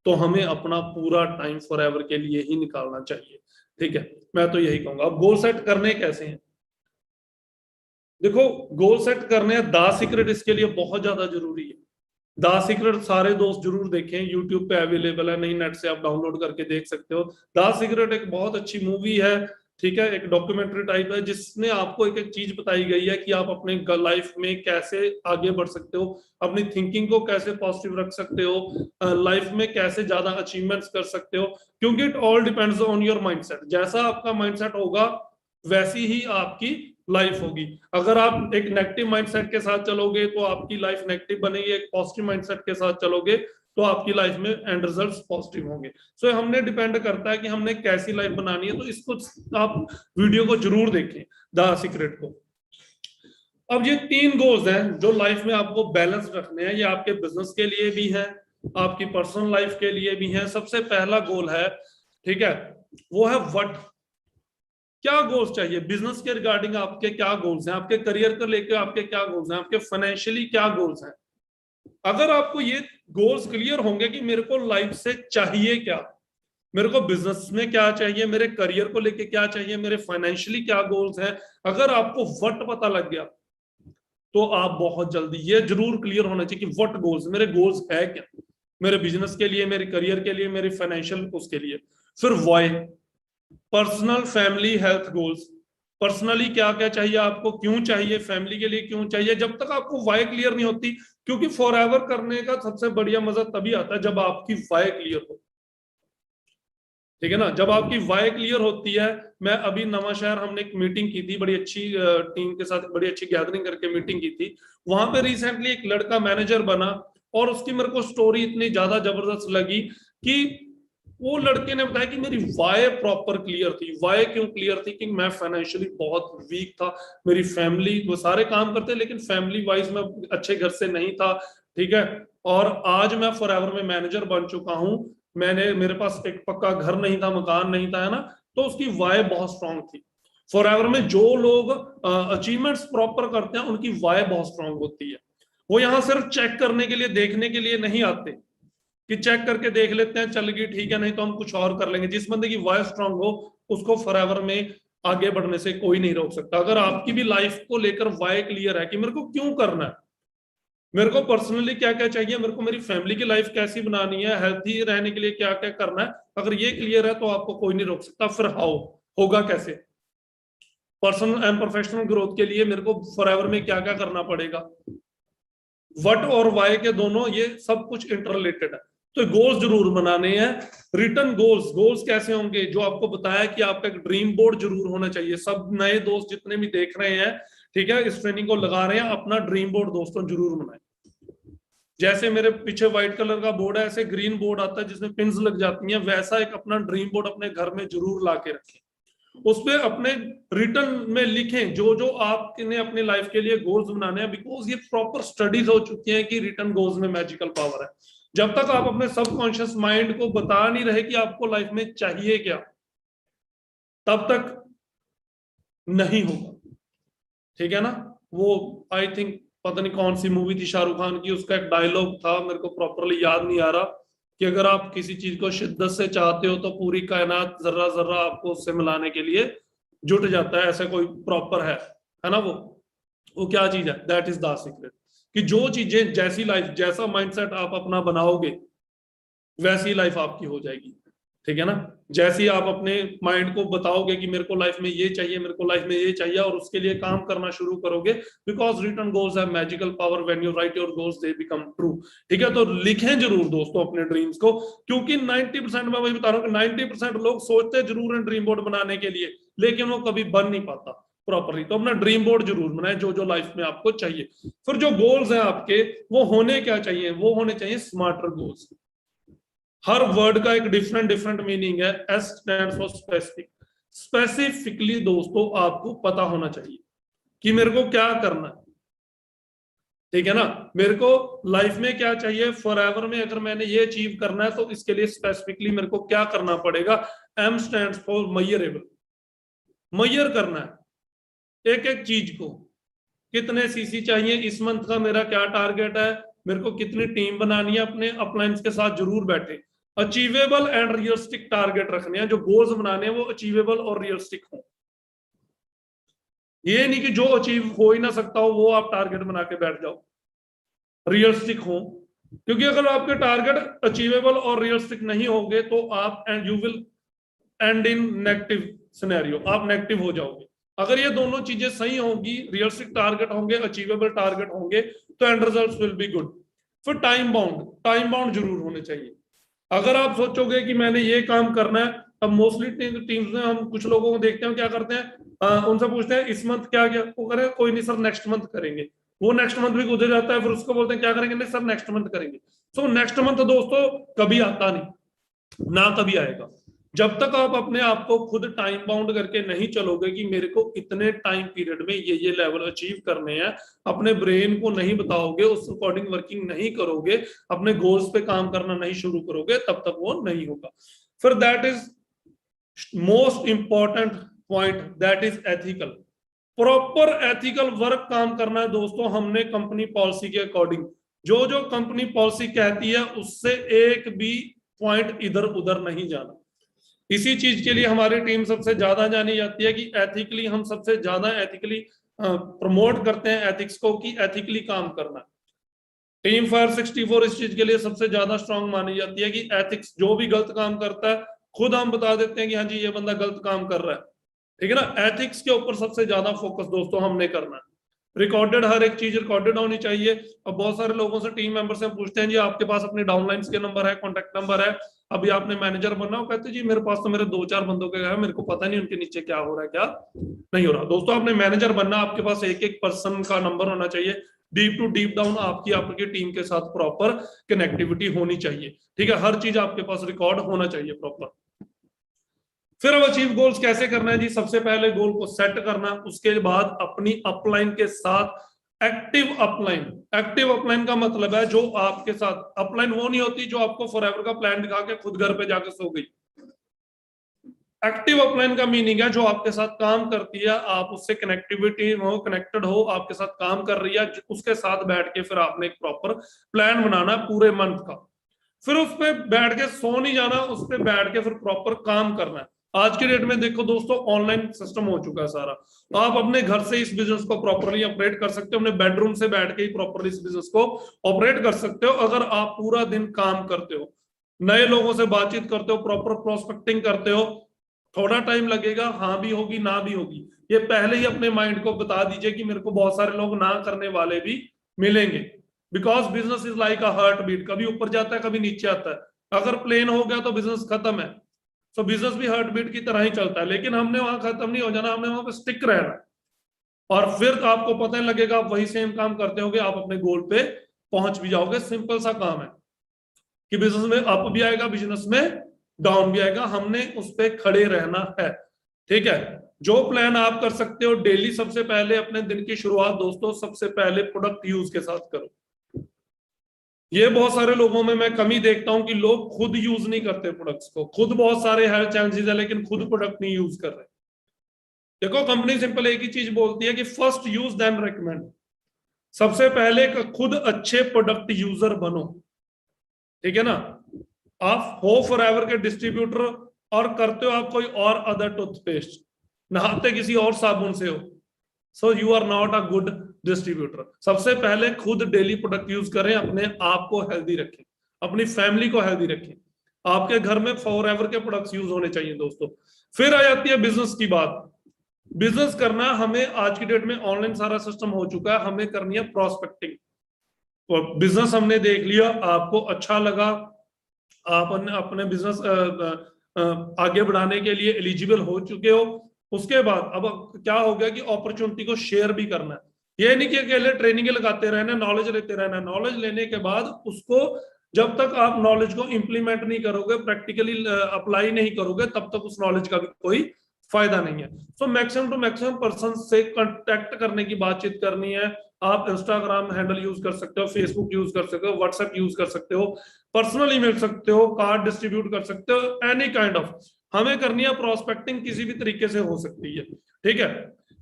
तो हमें अपना पूरा टाइम फॉर एवर के लिए ही निकालना चाहिए, ठीक है। मैं तो यही कहूंगा। अब गोल सेट करने कैसे हैं, देखो गोल सेट करने द सीक्रेट इसके लिए बहुत ज्यादा जरूरी है। द सीक्रेट सारे दोस्त जरूर देखें, यूट्यूब पे अवेलेबल है, नहीं नेट से आप डाउनलोड करके देख सकते हो। द सीक्रेट एक बहुत अच्छी मूवी है, ठीक है, एक डॉक्यूमेंट्री टाइप है, जिसमें आपको एक एक चीज बताई गई है कि आप अपने लाइफ में कैसे आगे बढ़ सकते हो, अपनी थिंकिंग को कैसे पॉजिटिव रख सकते हो, लाइफ में कैसे ज्यादा अचीवमेंट्स कर सकते हो। क्योंकि it all depends on your mindset. जैसा आपका माइंडसेट होगा वैसी ही आपकी लाइफ होगी। अगर आप एक नेगेटिव माइंडसेट के साथ चलोगे तो आपकी लाइफ नेगेटिव बनेगी, एक पॉजिटिव माइंडसेट के साथ चलोगे तो आपकी लाइफ में एंड रिजल्ट्स पॉजिटिव होंगे। सो हमने डिपेंड करता है कि हमने कैसी लाइफ बनानी है। तो इसको आप वीडियो को जरूर देखें, द सीक्रेट को। अब ये 3 गोल्स हैं जो लाइफ में आपको बैलेंस रखने हैं। ये आपके बिजनेस के लिए भी हैं, आपकी पर्सनल लाइफ के लिए भी हैं। सबसे पहला गोल है, ठीक है, वो है व्हाट। क्या गोल्स चाहिए बिजनेस के रिगार्डिंग, आपके क्या गोल्स हैं, आपके करियर को लेकर आपके क्या गोल्स हैं, आपके फाइनेंशियली क्या गोल्स हैं। अगर आपको ये गोल्स क्लियर होंगे कि मेरे को लाइफ से चाहिए क्या, मेरे को बिजनेस में क्या चाहिए, मेरे करियर को लेके क्या चाहिए, मेरे फाइनेंशियली क्या गोल्स हैं, अगर आपको व्हाट पता लग गया तो आप बहुत जल्दी, ये जरूर क्लियर होना चाहिए कि व्हाट गोल्स, मेरे गोल्स है क्या, मेरे बिजनेस के लिए, मेरे करियर के लिए, मेरे फाइनेंशियल उसके लिए। फिर why, personal family health goals, personally क्या क्या चाहिए आपको, क्यों चाहिए, फैमिली के लिए क्यों चाहिए। जब तक आपको वाई क्लियर नहीं होती, क्योंकि फॉर एवर करने का सबसे बढ़िया मजा तभी आता है जब आपकी वाई क्लियर हो, ठीक है ना। जब आपकी वाई क्लियर होती है, मैं अभी नवा शहर, हमने एक मीटिंग की थी, बड़ी अच्छी टीम के साथ बड़ी अच्छी गैदरिंग करके मीटिंग की थी। वहां पे रिसेंटली एक लड़का मैनेजर बना और उसकी मेरे को स्टोरी इतनी ज्यादा जबरदस्त लगी कि वो लड़के ने बताया कि मेरी वाई प्रॉपर क्लियर थी। वाई क्यों क्लियर थी कि मैं फाइनेंशियली बहुत वीक था, मेरी फैमिली, वो सारे काम करते लेकिन फैमिली वाइज मैं अच्छे घर से नहीं था, ठीक है। और आज मैं फॉर एवर में मैनेजर बन चुका हूं, मैंने, मेरे पास एक पक्का घर नहीं था, मकान नहीं था, है ना। तो उसकी वाई बहुत स्ट्रांग थी। फॉर एवर में जो लोग अचीवमेंट्स प्रॉपर करते हैं उनकी वाई बहुत स्ट्रांग होती है। वो यहाँ सिर्फ चेक करने के लिए, देखने के लिए नहीं आते कि चेक करके देख लेते हैं चल गई ठीक है, नहीं तो हम कुछ और कर लेंगे। जिस बंदे की वाई स्ट्रांग हो उसको फॉर एवर में आगे बढ़ने से कोई नहीं रोक सकता। अगर आपकी भी लाइफ को लेकर वाई क्लियर है कि मेरे को क्यों करना है, मेरे को पर्सनली क्या क्या चाहिए, मेरे को मेरी फैमिली की लाइफ कैसी बनानी है, हेल्थी रहने के लिए क्या क्या करना है, अगर ये क्लियर है तो आपको कोई नहीं रोक सकता। फिर हाउ होगा कैसे, पर्सनल एंड प्रोफेशनल ग्रोथ के लिए मेरे को फॉरएवर में क्या क्या करना पड़ेगा, व्हाट और वाई के दोनों ये सब कुछ इंटररिलेटेड है। तो गोल्स जरूर बनाने हैं, रिटर्न गोल्स। गोल्स कैसे होंगे, जो आपको बताया कि आपका एक ड्रीम बोर्ड जरूर होना चाहिए। सब नए दोस्त जितने भी देख रहे हैं, ठीक है, इस ट्रेनिंग को लगा रहे हैं, अपना ड्रीम बोर्ड दोस्तों जरूर बनाएं। जैसे मेरे पीछे व्हाइट कलर का बोर्ड है, ऐसे ग्रीन बोर्ड आता है जिसमें पिन्स लग जाती हैं, वैसा एक अपना ड्रीम बोर्ड अपने घर में जरूर ला के रखें। उसमें अपने रिटर्न में लिखें जो जो आपने अपने लाइफ के लिए गोल्स बनाने हैं, बिकॉज ये प्रॉपर स्टडीज हो चुकी हैं कि रिटर्न गोल्स में मैजिकल पावर है। जब तक आप अपने सबकॉन्शियस माइंड को बता नहीं रहे कि आपको लाइफ में चाहिए क्या, तब तक नहीं होगा। ठीक है ना। वो आई थिंक पता नहीं कौन सी मूवी थी शाहरुख खान की, उसका एक डायलॉग था, मेरे को प्रॉपरली याद नहीं आ रहा, कि अगर आप किसी चीज को शिद्दत से चाहते हो तो पूरी कायनात जर्रा जर्रा आपको उससे मिलाने के लिए जुट जाता है, ऐसा कोई प्रॉपर है ना। वो क्या चीज है, दैट इज द सीक्रेट। कि जो चीजें, जैसी लाइफ, जैसा माइंडसेट आप अपना बनाओगे वैसी लाइफ आपकी हो जाएगी। ठीक है ना। जैसे ही आप अपने माइंड को बताओगे कि मेरे को लाइफ में ये चाहिए, मेरे को लाइफ में ये चाहिए, और उसके लिए काम करना शुरू करोगे, because return goals have magical power, when you right your goals they become true. ठीक है, तो लिखें जरूर दोस्तों अपने ड्रीम्स को, क्योंकि 90% मैं वही बता रहा हूँ कि 90% लोग सोचते जरूर हैं ड्रीम बोर्ड बनाने के लिए, लेकिन वो कभी बन नहीं पाता प्रॉपरली। तो अपना ड्रीम बोर्ड जरूर बनाए जो जो लाइफ में आपको चाहिए। फिर जो गोल्स हैं आपके, वो होने क्या चाहिए, वो होने चाहिए स्मार्टर गोल्स। हर वर्ड का एक डिफरेंट डिफरेंट मीनिंग है। S stands for specific. Specifically दोस्तों आपको पता होना चाहिए कि मेरे को क्या करना है। ठीक है ना। मेरे को लाइफ में क्या चाहिए, फॉरएवर में अगर मैंने ये अचीव करना है तो इसके लिए स्पेसिफिकली मेरे को क्या करना पड़ेगा। एम स्टैंड्स फॉर मयरेबल। मयर करना है एक एक चीज को। कितने सीसी चाहिए, इस मंथ का मेरा क्या टारगेट है, मेरे को कितनी टीम बनानी है, अपने अपलाइंस के साथ जरूर बैठे। अचीवेबल एंड रियलिस्टिक टारगेट रखने हैं, जो गोल्स बनाने हैं वो अचीवेबल और रियलिस्टिक हो। ये नहीं कि जो अचीव हो ही ना सकता हो वो आप टारगेट बना के बैठ जाओ, रियलिस्टिक हो। क्योंकि अगर आपके टारगेट अचीवेबल और रियलिस्टिक नहीं होंगे तो आप and you will and in negative scenario, आप नेगेटिव हो जाओगे। अगर ये दोनों चीजें सही होंगी, रियलिस्टिक टारगेट होंगे, अचीवेबल टारगेट होंगे, तो and results will be good. फिर टाइम बाउंड जरूर होने चाहिए। अगर आप सोचोगे कि मैंने ये काम करना है, अब मोस्टली टीम्स में हम कुछ लोगों को देखते हैं क्या करते हैं, उनसे पूछते हैं इस मंथ क्या क्या, वो करें कोई नहीं सर नेक्स्ट मंथ करेंगे। वो नेक्स्ट मंथ भी गुजर जाता है, फिर उसको बोलते हैं क्या करेंगे, नहीं सर नेक्स्ट मंथ करेंगे। सो नेक्स्ट मंथ दोस्तों कभी आता नहीं, ना कभी आएगा। जब तक आप अपने आप को खुद टाइम बाउंड करके नहीं चलोगे कि मेरे को इतने टाइम पीरियड में ये लेवल अचीव करने हैं, अपने ब्रेन को नहीं बताओगे, उस अकॉर्डिंग वर्किंग नहीं करोगे, अपने गोल्स पे काम करना नहीं शुरू करोगे, तब तक वो नहीं होगा। फिर that is most important point, that is ethical. Proper ethical work काम करना है दोस्तों। हमने कंपनी पॉलिसी के अकॉर्डिंग, जो जो कंपनी पॉलिसी कहती है उससे एक भी पॉइंट इधर उधर नहीं जाना। इसी चीज के लिए हमारी टीम सबसे ज्यादा जानी जाती है कि एथिकली, हम सबसे ज्यादा एथिकली प्रमोट करते हैं एथिक्स को, कि एथिकली काम करना। टीम फायर 64 इस चीज के लिए सबसे ज्यादा स्ट्रांग मानी जाती है कि एथिक्स, जो भी गलत काम करता है खुद हम बता देते हैं कि हाँ जी ये बंदा गलत काम कर रहा है। ठीक है ना। एथिक्स के ऊपर सबसे ज्यादा फोकस दोस्तों हमने करना है। रिकॉर्डेड, हर एक चीज रिकॉर्डेड होनी चाहिए। अब बहुत सारे लोगों से, टीम मेंबर से पूछते हैं जी आपके पास अपने डाउनलाइंस के नंबर है, कॉन्टेक्ट नंबर है, अभी आपने मैनेजर बनना हो, कहते जी मेरे पास तो मेरे 2-4 बंदों के है, मेरे को पता नहीं उनके नीचे क्या हो रहा है क्या नहीं हो रहा। दोस्तों आपने मैनेजर बनना, आपके पास एक एक पर्सन का नंबर होना चाहिए। डीप टू डीप डाउन आपकी आपकी टीम के साथ प्रॉपर कनेक्टिविटी होनी चाहिए। ठीक है, हर चीज आपके पास रिकॉर्ड होना चाहिए प्रॉपर। फिर अब अचीव गोल्स कैसे करना है जी। सबसे पहले गोल को सेट करना, उसके बाद अपनी अपलाइन के साथ एक्टिव अपलाइन। एक्टिव अपलाइन का मतलब है जो आपके साथ, अपलाइन वो नहीं होती जो आपको फॉरएवर का प्लान दिखा के खुद घर पे जाके सो गई। एक्टिव अपलाइन का मीनिंग है जो आपके साथ काम करती है, आप उससे कनेक्टिविटी हो, कनेक्टेड हो, आपके साथ काम कर रही है, उसके साथ बैठ के फिर आपने एक प्रॉपर प्लान बनाना पूरे मंथ का। फिर उस पर बैठ के सो नहीं जाना, उस पर बैठ के फिर प्रॉपर काम करना है। आज के डेट में देखो दोस्तों, ऑनलाइन सिस्टम हो चुका है सारा। आप अपने घर से इस बिजनेस को प्रॉपरली ऑपरेट कर सकते हो, अपने बेडरूम से बैठ के ही प्रॉपरली इस बिजनेस को ऑपरेट कर सकते हो, अगर आप पूरा दिन काम करते हो, नए लोगों से बातचीत करते हो, प्रॉपर प्रोस्पेक्टिंग करते हो। थोड़ा टाइम लगेगा, हाँ भी होगी ना भी होगी, ये पहले ही अपने माइंड को बता दीजिए कि मेरे को बहुत सारे लोग ना करने वाले भी मिलेंगे। Because business is like a heartbeat, कभी ऊपर जाता है कभी नीचे आता है। अगर प्लेन हो गया तो बिजनेस खत्म है। सो बिजनेस भी हार्ट बीट की तरह ही चलता है, लेकिन हमने वहां खत्म नहीं हो जाना, हमने वहां पे स्टिक रहना है। और फिर आपको पता नहीं लगेगा, आप वही सेम काम करते होगे, आप अपने गोल पे पहुंच भी जाओगे। सिंपल सा काम है कि बिजनेस में अप भी आएगा, बिजनेस में डाउन भी आएगा, हमने उस पर खड़े रहना है। ठीक है, जो प्लान आप कर सकते हो डेली, सबसे पहले अपने दिन की शुरुआत दोस्तों सबसे पहले प्रोडक्ट यूज के साथ करो। ये बहुत सारे लोगों में मैं कमी देखता हूं कि लोग खुद यूज नहीं करते प्रोडक्ट्स को। खुद बहुत सारे है चांसेस है, लेकिन खुद प्रोडक्ट नहीं यूज कर रहे। देखो कंपनी सिंपल एक ही चीज बोलती है कि फर्स्ट यूज देन रेकमेंड। सबसे पहले खुद अच्छे प्रोडक्ट यूजर बनो। ठीक है ना, आप हो फॉरएवर के डिस्ट्रीब्यूटर और करते हो आप कोई और अदर टूथपेस्ट, नहाते किसी और साबुन से हो, so you are not a good distributor. सबसे पहले खुद डेली प्रोडक्ट यूज करें, अपने आप को हेल्दी रखें, अपनी फैमिली को हेल्दी रखें। आपके घर में फॉरएवर के प्रोडक्ट्स यूज होने चाहिए दोस्तों। फिर आ जाती है बिजनेस की बात। बिजनेस करना हमें आज की डेट में ऑनलाइन सारा सिस्टम हो चुका है, हमें करनी है प्रोस्पेक्टिंग। बिजनेस हमने देख लिया, आपको अच्छा लगा, आप अपने बिजनेस आगे बढ़ाने के लिए एलिजिबल हो चुके हो। उसके बाद अब क्या हो गया कि अपॉर्चुनिटी को शेयर भी करना है। ये नहीं कि अकेले ट्रेनिंग लगाते रहना, नॉलेज लेते रहना। नॉलेज लेने के बाद उसको, जब तक आप नॉलेज को इंप्लीमेंट नहीं करोगे, प्रैक्टिकली अप्लाई नहीं करोगे, तब तक उस नॉलेज का भी कोई फायदा नहीं है। So maximum to maximum person से कांटेक्ट करने की बातचीत करनी है। आप इंस्टाग्राम हैंडल यूज कर सकते हो, फेसबुक यूज कर सकते हो, व्हाट्सएप यूज कर सकते हो, पर्सनली मिल सकते हो, कार्ड डिस्ट्रीब्यूट कर सकते हो, एनी काइंड ऑफ। हमें करनी है प्रोस्पेक्टिंग, किसी भी तरीके से हो सकती है। ठीक है,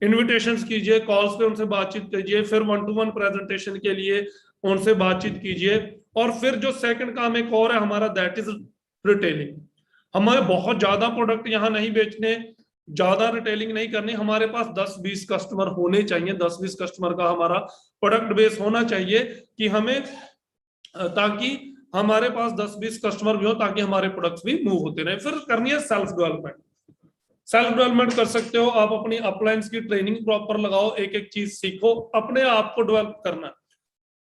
इन्विटेशंस कीजिए, कॉल्स पे उनसे बातचीत कीजिए, फिर 1-to-1 प्रेजेंटेशन के लिए उनसे बातचीत कीजिए। और फिर जो सेकंड काम एक और है हमारा, दैट इज रिटेलिंग। हमें बहुत ज्यादा प्रोडक्ट यहाँ नहीं बेचने, ज्यादा रिटेलिंग नहीं करनी। हमारे पास 10-20 कस्टमर होने चाहिए, 10-20 कस्टमर का हमारा प्रोडक्ट बेस होना चाहिए कि हमें, ताकि हमारे पास 10-20 कस्टमर भी हो, ताकि हमारे प्रोडक्ट्स भी मूव होते रहे। फिर करनी है सेल्फ डेवलपमेंट। सेल्फ डेवलपमेंट कर सकते हो आप, अपनी अपलाइंस की ट्रेनिंग प्रॉपर लगाओ, एक एक चीज सीखो, अपने आप को डेवलप करना।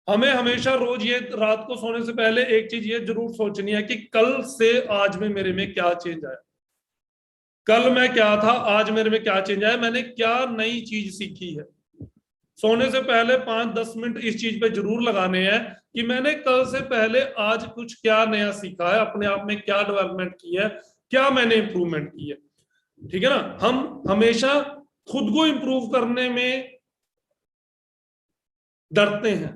हमें हमेशा रोज ये रात को सोने से पहले एक चीज ये जरूर सोचनी है कि कल से आज में मेरे में क्या चेंज आया। कल मैं क्या था, आज मेरे में क्या चेंज आया, मैंने क्या नई चीज सीखी है। सोने से पहले 5-10 मिनट इस चीज पे जरूर लगाने हैं कि मैंने कल से पहले आज कुछ क्या नया सीखा है, अपने आप में क्या डेवलपमेंट की है, क्या मैंने इंप्रूवमेंट की है। ठीक है ना, हम हमेशा खुद को इंप्रूव करने में डरते हैं,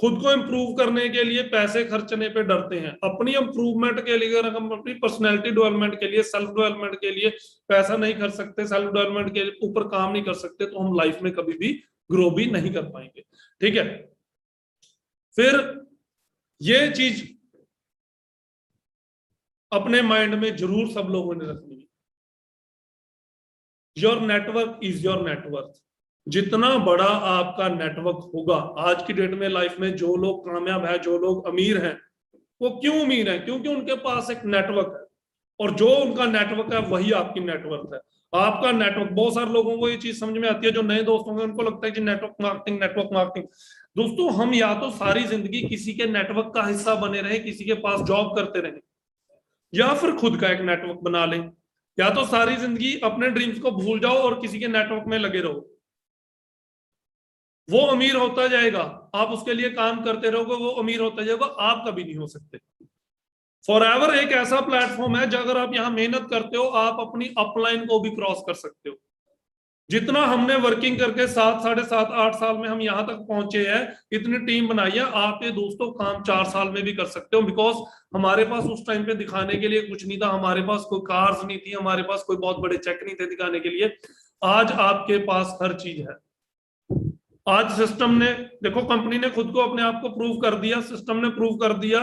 खुद को इंप्रूव करने के लिए पैसे खर्चने पे डरते हैं। अपनी इंप्रूवमेंट के लिए, अगर हम अपनी पर्सनैलिटी डेवलपमेंट के लिए, सेल्फ डेवलपमेंट के लिए पैसा नहीं कर सकते, सेल्फ डेवलपमेंट के ऊपर काम नहीं कर सकते, तो हम लाइफ में कभी भी ग्रो भी नहीं कर पाएंगे। ठीक है, फिर ये चीज अपने माइंड में जरूर सब लोगों ने रखनी है। Your network is your network. जितना बड़ा आपका नेटवर्क होगा, आज की डेट में लाइफ में जो लोग कामयाब है, जो लोग अमीर हैं, वो क्यों अमीर हैं? क्योंकि उनके पास एक नेटवर्क है, और जो उनका नेटवर्क है वही आपकी नेटवर्क है। आपका नेटवर्क, बहुत सारे लोगों को ये चीज समझ में आती है, जो नए दोस्त होंगे उनको लगता है कि नेटवर्क मार्केटिंग, नेटवर्क मार्केटिंग। दोस्तों, हम या तो सारी जिंदगी किसी के नेटवर्क का हिस्सा बने रहे, किसी के पास जॉब करते रहे, या फिर खुद का एक नेटवर्क बना लें। या तो सारी जिंदगी अपने ड्रीम्स को भूल जाओ और किसी के नेटवर्क में लगे रहो, वो अमीर होता जाएगा, आप उसके लिए काम करते रहोगे, वो अमीर होता जाएगा, आप कभी नहीं हो सकते। फॉरएवर एक ऐसा प्लेटफॉर्म है, जो अगर आप यहां मेहनत करते हो, आप अपनी अपलाइन को भी क्रॉस कर सकते हो। जितना हमने वर्किंग करके 7-7.5-8 साल में हम यहां तक पहुंचे हैं, इतनी टीम बनाई है, आप ये दोस्तों काम 4 साल में भी कर सकते हो। बिकॉज हमारे पास उस टाइम पे दिखाने के लिए कुछ नहीं था, हमारे पास कोई कार्स नहीं थी, हमारे पास कोई बहुत बड़े चेक नहीं थे दिखाने के लिए। आज आपके पास हर चीज है। आज सिस्टम ने, देखो कंपनी ने खुद को अपने आप को प्रूव कर दिया, सिस्टम ने प्रूव कर दिया,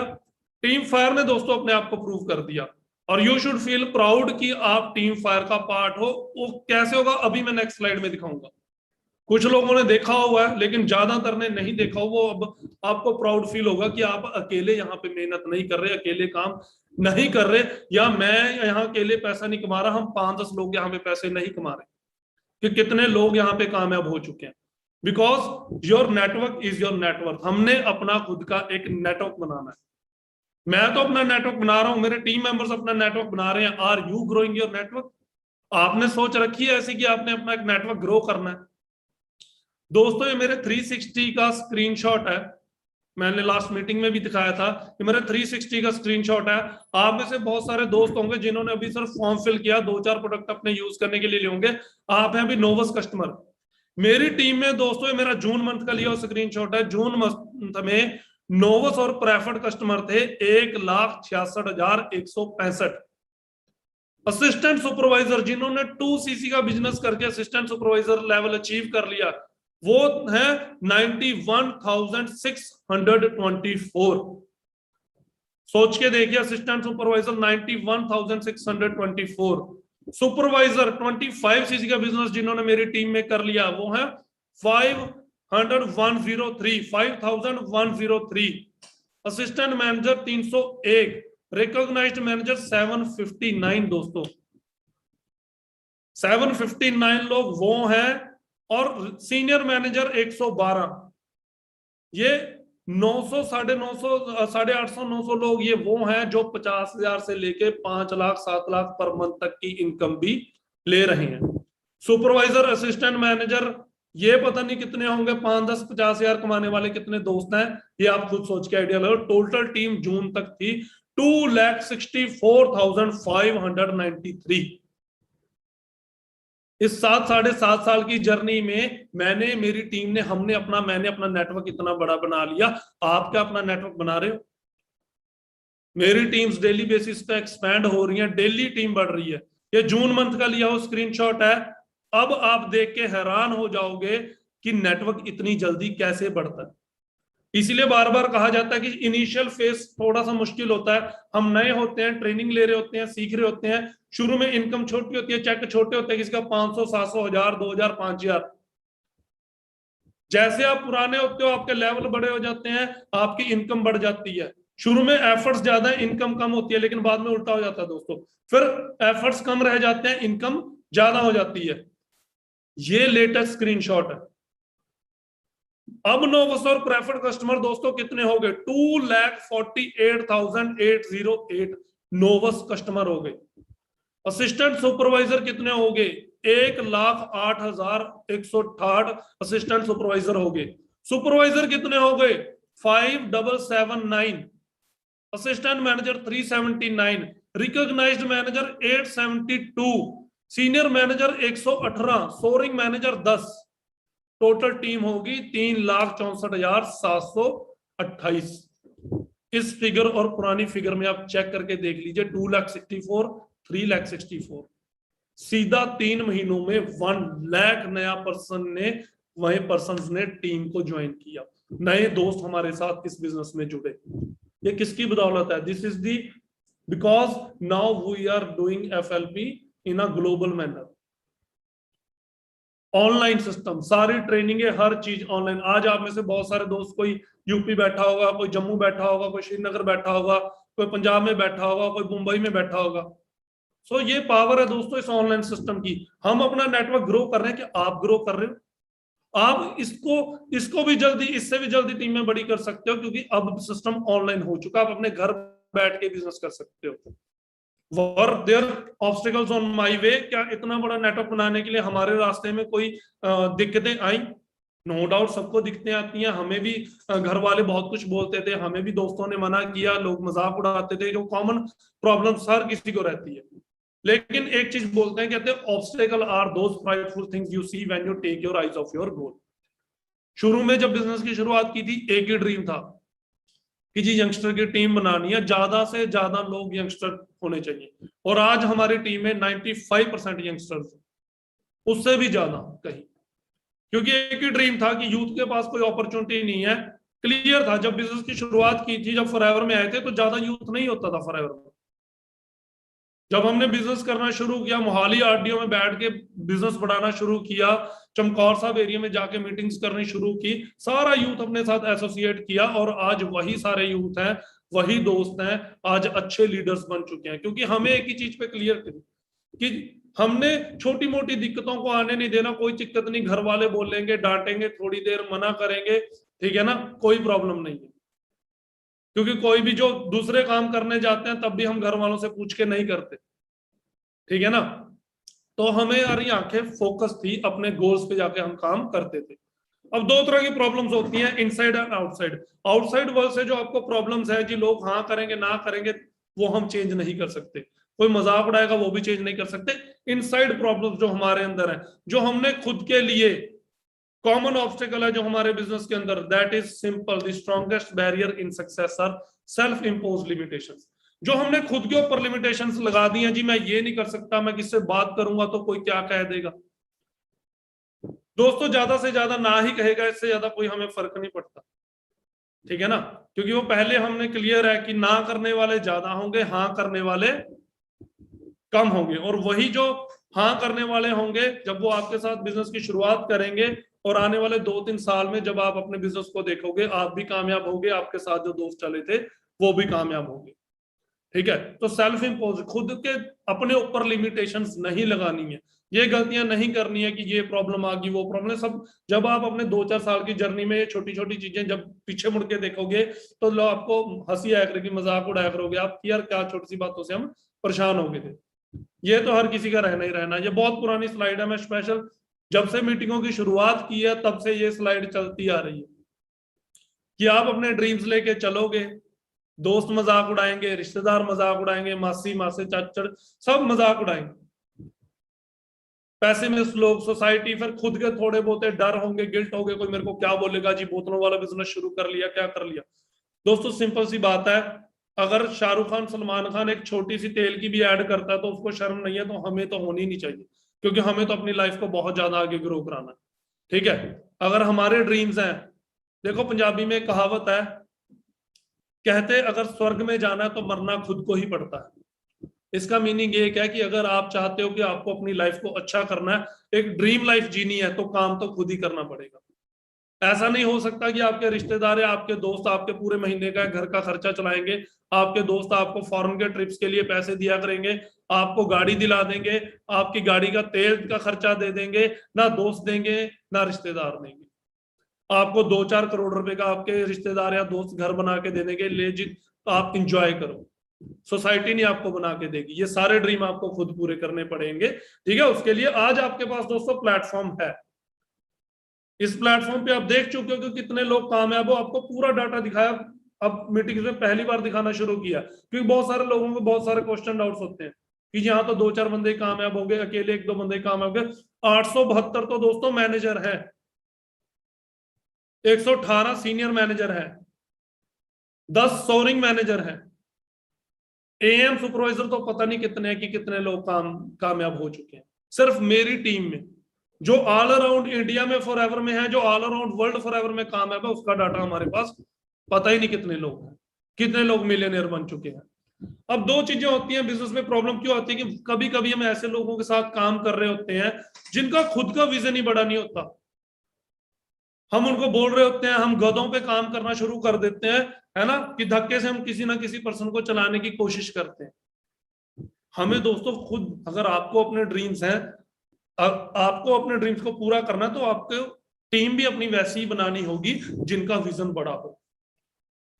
टीम फायर ने दोस्तों अपने आप को प्रूव कर दिया। और यू शुड फील प्राउड कि आप टीम फायर का पार्ट हो। वो कैसे होगा अभी मैं नेक्स्ट स्लाइड में दिखाऊंगा। कुछ लोगों ने देखा हुआ है लेकिन ज्यादातर ने नहीं देखा। वो अब आपको प्राउड फील होगा कि आप अकेले यहाँ पे मेहनत नहीं कर रहे, अकेले काम नहीं कर रहे, या मैं यहाँ अकेले पैसा नहीं कमा रहा, हम 5-10 लोग यहाँ पे पैसे नहीं कमा रहे, कि कितने लोग यहाँ पे कामयाब हो चुके हैं। Because your network is your network. हमने अपना खुद का एक नेटवर्क बनाना है। मैं तो अपना नेटवर्क बना रहा हूं, मेरे टीम मेंबर्स अपना नेटवर्क बना रहे हैं। Are you growing your network? आपने सोच रखी है ऐसी कि आपने अपना एक नेटवर्क ग्रो करना है? दोस्तों ये मेरे 360 का स्क्रीनशॉट है, मैंने लास्ट मीटिंग में भी दिखाया था। ये मेरे 360 का स्क्रीनशॉट है। आप में से बहुत सारे दोस्त होंगे जिन्होंने अभी सिर्फ फॉर्म फिल किया, 2-4 प्रोडक्ट अपने यूज करने के लिए होंगे। आप हैं अभी नोवस कस्टमर। मेरी टीम में दोस्तों ये मेरा जून मंथ का लिया स्क्रीनशॉट है। जून मंथ में नोवस और प्रेफर्ड कस्टमर थे 1,66,165। असिस्टेंट सुपरवाइजर जिन्होंने 2cc का बिजनेस करके असिस्टेंट सुपरवाइजर लेवल अचीव कर लिया, वो है 91,624। सोच के देखिए, असिस्टेंट सुपरवाइजर 91,624। सुपरवाइजर 25cc का बिजनेस जिन्होंने मेरी टीम में कर लिया, वो है 5,103। Assistant manager 301, recognized manager 759। दोस्तों 759 लोग वो हैं, और सीनियर मैनेजर 112। ये 900, 950, 850, 900 लोग ये वो हैं जो 50,000 से लेके 5 लाख 7 लाख पर मंथ तक की इनकम भी ले रहे हैं। सुपरवाइजर असिस्टेंट मैनेजर ये पता नहीं कितने होंगे, 5, 10, 50,000 कमाने वाले कितने दोस्त हैं, ये आप खुद सोच के आइडिया लो। टोटल टीम जून तक थी 2,64,593। इस 7-7.5 साल की जर्नी में मेरी टीम ने, मैंने अपना नेटवर्क इतना बड़ा बना लिया। आप क्या अपना नेटवर्क बना रहे हो? मेरी टीम्स डेली बेसिस पे एक्सपैंड हो रही हैं, डेली टीम बढ़ रही है। ये जून मंथ का लिया हुआ स्क्रीनशॉट है। अब आप देख के हैरान हो जाओगे कि नेटवर्क इतनी जल्दी कैसे बढ़ता है। इसीलिए बार बार कहा जाता है कि इनिशियल फेज थोड़ा सा मुश्किल होता है। हम नए होते हैं, ट्रेनिंग ले रहे होते हैं, सीख रहे होते हैं। शुरू में इनकम छोटी होती है, चेक छोटे होते हैं, किसी का 500, 700, 1000, 2000, 5000। जैसे आप पुराने होते हो, आपके लेवल बड़े हो जाते हैं, आपकी इनकम बढ़ जाती है। शुरू में एफर्ट्स ज्यादा है, इनकम कम होती है, लेकिन बाद में उल्टा हो जाता है दोस्तों। फिर एफर्ट्स कम रह जाते हैं, इनकम ज्यादा हो जाती है। ये लेटेस्ट स्क्रीनशॉट है। अब नोवस और प्रेफर्ड कस्टमर दोस्तों कितने हो गए? 2,48,808 नोवस कस्टमर हो गए। असिस्टेंट सुपरवाइजर कितने हो गए? 1,08,168 असिस्टेंट सुपरवाइजर हो गए। सुपरवाइजर कितने हो गए? 5,779। Assistant manager 379। Recognized manager 872। Senior manager 118। Soaring manager 10। Total team होगी 3,64,728। इस फिगर और पुरानी फिगर में आप चेक करके देख लीजिए। 2,64,000, 3,64,000। सीधा 3 महीनों में 1 लाख नया पर्सन ने टीम को ज्वाइन किया। नए दोस्त हमारे साथ इस बिजनेस में जुड़े। ये किसकी बदौलत है? This is the because now we are doing FLP in a global manner. Online system, सारी ट्रेनिंग है, हर चीज ऑनलाइन। आज आप में से बहुत सारे दोस्त, कोई यूपी बैठा होगा, कोई जम्मू बैठा होगा, कोई श्रीनगर बैठा होगा, कोई पंजाब में बैठा होगा, कोई मुंबई में बैठा होगा। सो ये पावर है दोस्तों इस ऑनलाइन सिस्टम की। हम अपना नेटवर्क ग्रो कर रहे हैं कि आप ग्रो कर रहे हो। आप इसको भी जल्दी, इससे भी जल्दी टीम में बड़ी कर सकते हो, क्योंकि अब सिस्टम ऑनलाइन हो चुका है। आप अपने घर बैठ के बिजनेस कर सकते हो। Were there obstacles on my way? क्या इतना बड़ा नेटवर्क बनाने के लिए हमारे रास्ते में कोई दिक्कतें आई? नो डाउट सबको दिक्कतें आती हैं। हमें भी घर वाले बहुत कुछ बोलते थे, हमें भी दोस्तों ने मना किया, लोग मजाक उड़ाते थे, जो कॉमन प्रॉब्लम हर किसी को रहती है। लेकिन एक चीज बोलते हैं, कहते हैं obstacle are those frightful things you see when you take your eyes off your goal. शुरू में जब बिजनेस की शुरुआत की थी, एक ही ड्रीम था कि जी यंगस्टर की टीम बनानी है, ज्यादा से ज्यादा लोग यंगस्टर होने चाहिए। और आज हमारी टीम में 95% यंगस्टर्स, उससे भी ज्यादा कहीं। क्योंकि एक ही ड्रीम था कि यूथ के पास कोई अपॉर्चुनिटी नहीं है। क्लियर था जब बिजनेस की शुरुआत की थी, जब फॉरएवर में आए थे, तो ज्यादा यूथ नहीं होता था फॉरएवर में। जब हमने बिजनेस करना शुरू किया, मोहाली आरडीओ में बैठ के बिजनेस बढ़ाना शुरू किया, चमकौर साहब एरिया में जाके मीटिंग्स करनी शुरू की, सारा यूथ अपने साथ एसोसिएट किया और आज वही सारे यूथ हैं, वही दोस्त हैं, आज अच्छे लीडर्स बन चुके हैं। क्योंकि हमें एक ही चीज पे क्लियर कि हमने छोटी मोटी दिक्कतों को आने नहीं देना। कोई दिक्कत नहीं, घर वाले बोलेंगे, डांटेंगे, थोड़ी देर मना करेंगे, ठीक है ना, कोई प्रॉब्लम नहीं है। क्योंकि कोई भी जो दूसरे काम करने जाते हैं तब भी हम घर वालों से पूछ के नहीं करते, ठीक है ना। तो हमें हमारी आंखें फोकस थी, अपने गोल्स पे जाके हम काम करते थे। अब दो तरह की प्रॉब्लम्स होती हैं, inside and outside. Outside world से जो आपको प्रॉब्लम्स है जी, लोग हाँ करेंगे ना करेंगे वो हम चेंज नहीं कर सकते, कोई मजाक उड़ाएगा वो भी चेंज नहीं कर सकते। इनसाइड प्रॉब्लम्स जो हमारे अंदर है, जो हमने खुद के लिए कॉमन ऑब्स्टिकल है जो हमारे बिजनेस के अंदर, that is simple, the strongest barrier in success are self impose limitations. जो हमने खुद के ऊपर लिमिटेशंस लगा दी हैं जी, मैं ये नहीं कर सकता, मैं किससे बात करूंगा तो कोई क्या कह देगा। दोस्तों ज्यादा से ज्यादा ना ही कहेगा, इससे ज्यादा कोई हमें फर्क नहीं पड़ता, ठीक है ना। क्योंकि वो पहले हमने क्लियर है कि ना करने वाले ज्यादा होंगे, हाँ करने वाले कम होंगे। और वही जो हाँ करने वाले होंगे, जब वो आपके साथ बिजनेस की शुरुआत करेंगे और आने वाले 2-3 साल में जब आप अपने बिजनेस को देखोगे, आप भी कामयाब होंगे, आपके साथ जो दोस्त चले थे वो भी कामयाब होंगे, ठीक है। तो सेल्फ इंपोज, खुद के अपने ऊपर लिमिटेशंस नहीं लगानी है, ये गलतियां नहीं करनी है कि ये प्रॉब्लम आ गई वो प्रॉब्लम सब। जब आप अपने 2-4 साल की जर्नी में ये छोटी छोटी चीजें जब पीछे मुड़ के देखोगे तो लोग आपको हंसी आया करेगी, मजाक उड़ाया करोगे आप, यार क्या छोटी सी बातों से हम परेशान हो गए थे। ये तो हर किसी का रहना ही रहना। ये बहुत पुरानी स्लाइड है, मैं स्पेशल जब से मीटिंगों की शुरुआत की है तब से ये स्लाइड चलती आ रही है कि आप अपने ड्रीम्स लेके चलोगे, दोस्त मजाक उड़ाएंगे, रिश्तेदार मजाक उड़ाएंगे, मासी मासे चाचड़ सब मजाक उड़ाएंगे, पैसे में लोग, सोसाइटी, फिर खुद के थोड़े बहुत डर होंगे, गिल्ट होंगे, कोई मेरे को क्या बोलेगा जी, बोतलों वाला बिजनेस शुरू कर लिया, क्या कर लिया। दोस्तों सिंपल सी बात है, अगर शाहरुख खान सलमान खान एक छोटी सी तेल की भी ऐड करता है तो उसको शर्म नहीं है, तो हमें तो होनी नहीं चाहिए। क्योंकि हमें तो अपनी लाइफ को बहुत ज्यादा आगे ग्रो कराना है, ठीक है। अगर हमारे ड्रीम्स हैं, देखो पंजाबी में कहावत है, कहते अगर स्वर्ग में जाना है तो मरना खुद को ही पड़ता है। इसका मीनिंग ये है कि अगर आप चाहते हो कि आपको अपनी लाइफ को अच्छा करना है, एक ड्रीम लाइफ जीनी है, तो काम तो खुद ही करना पड़ेगा। ऐसा नहीं हो सकता कि आपके रिश्तेदार या आपके दोस्त आपके पूरे महीने का घर का खर्चा चलाएंगे, आपके दोस्त आपको फॉरेन के ट्रिप्स के लिए पैसे दिया करेंगे, आपको गाड़ी दिला देंगे, आपकी गाड़ी का तेल का खर्चा दे देंगे, ना दोस्त देंगे ना रिश्तेदार देंगे। आपको 2-4 करोड़ रुपए का आपके रिश्तेदार या दोस्त घर बना के दे देंगे, ले जी आप इंजॉय करो, सोसाइटी नहीं आपको बना के देगी। ये सारे ड्रीम आपको खुद पूरे करने पड़ेंगे, ठीक है। उसके लिए आज आपके पास दोस्तों प्लेटफॉर्म है। इस प्लेटफॉर्म पे आप देख चुके हो कि कितने लोग कामयाब हो, आपको पूरा डाटा दिखाया। अब मीटिंग में पहली बार दिखाना शुरू किया क्योंकि बहुत सारे लोगों को बहुत सारे क्वेश्चन डाउट्स होते हैं कि यहाँ तो 2-4 बंदे कामयाब हो गए, अकेले 1-2 बंदे कामयाब हो गए। 872 तो दोस्तों मैनेजर है, 118 सीनियर मैनेजर है, 10 सोरिंग मैनेजर है, एएम सुपरवाइजर तो पता नहीं कितने हैं कि कितने लोग कामयाब हो चुके हैं सिर्फ मेरी टीम में। जो ऑल अराउंड इंडिया में फॉरएवर में है, जो ऑल अराउंड वर्ल्ड फॉरएवर में कामयाब है, उसका डाटा हमारे पास पता ही नहीं कितने लोग हैं, कितने लोग मिलियनियर बन चुके हैं। अब दो चीजें होती हैं बिजनेस में, प्रॉब्लम क्यों आती है कि कभी कभी हम ऐसे लोगों के साथ काम कर रहे होते हैं जिनका खुद का विजन ही बड़ा नहीं होता। हम उनको बोल रहे होते हैं, हम गधों पे काम करना शुरू कर देते हैं, है ना, कि धक्के से हम किसी ना किसी पर्सन को चलाने की कोशिश करते हैं। हमें दोस्तों खुद, अगर आपको अपने ड्रीम्स हैं, आपको अपने ड्रीम्स को पूरा करना है, तो आपको टीम भी अपनी वैसी ही बनानी होगी जिनका विजन बड़ा हो।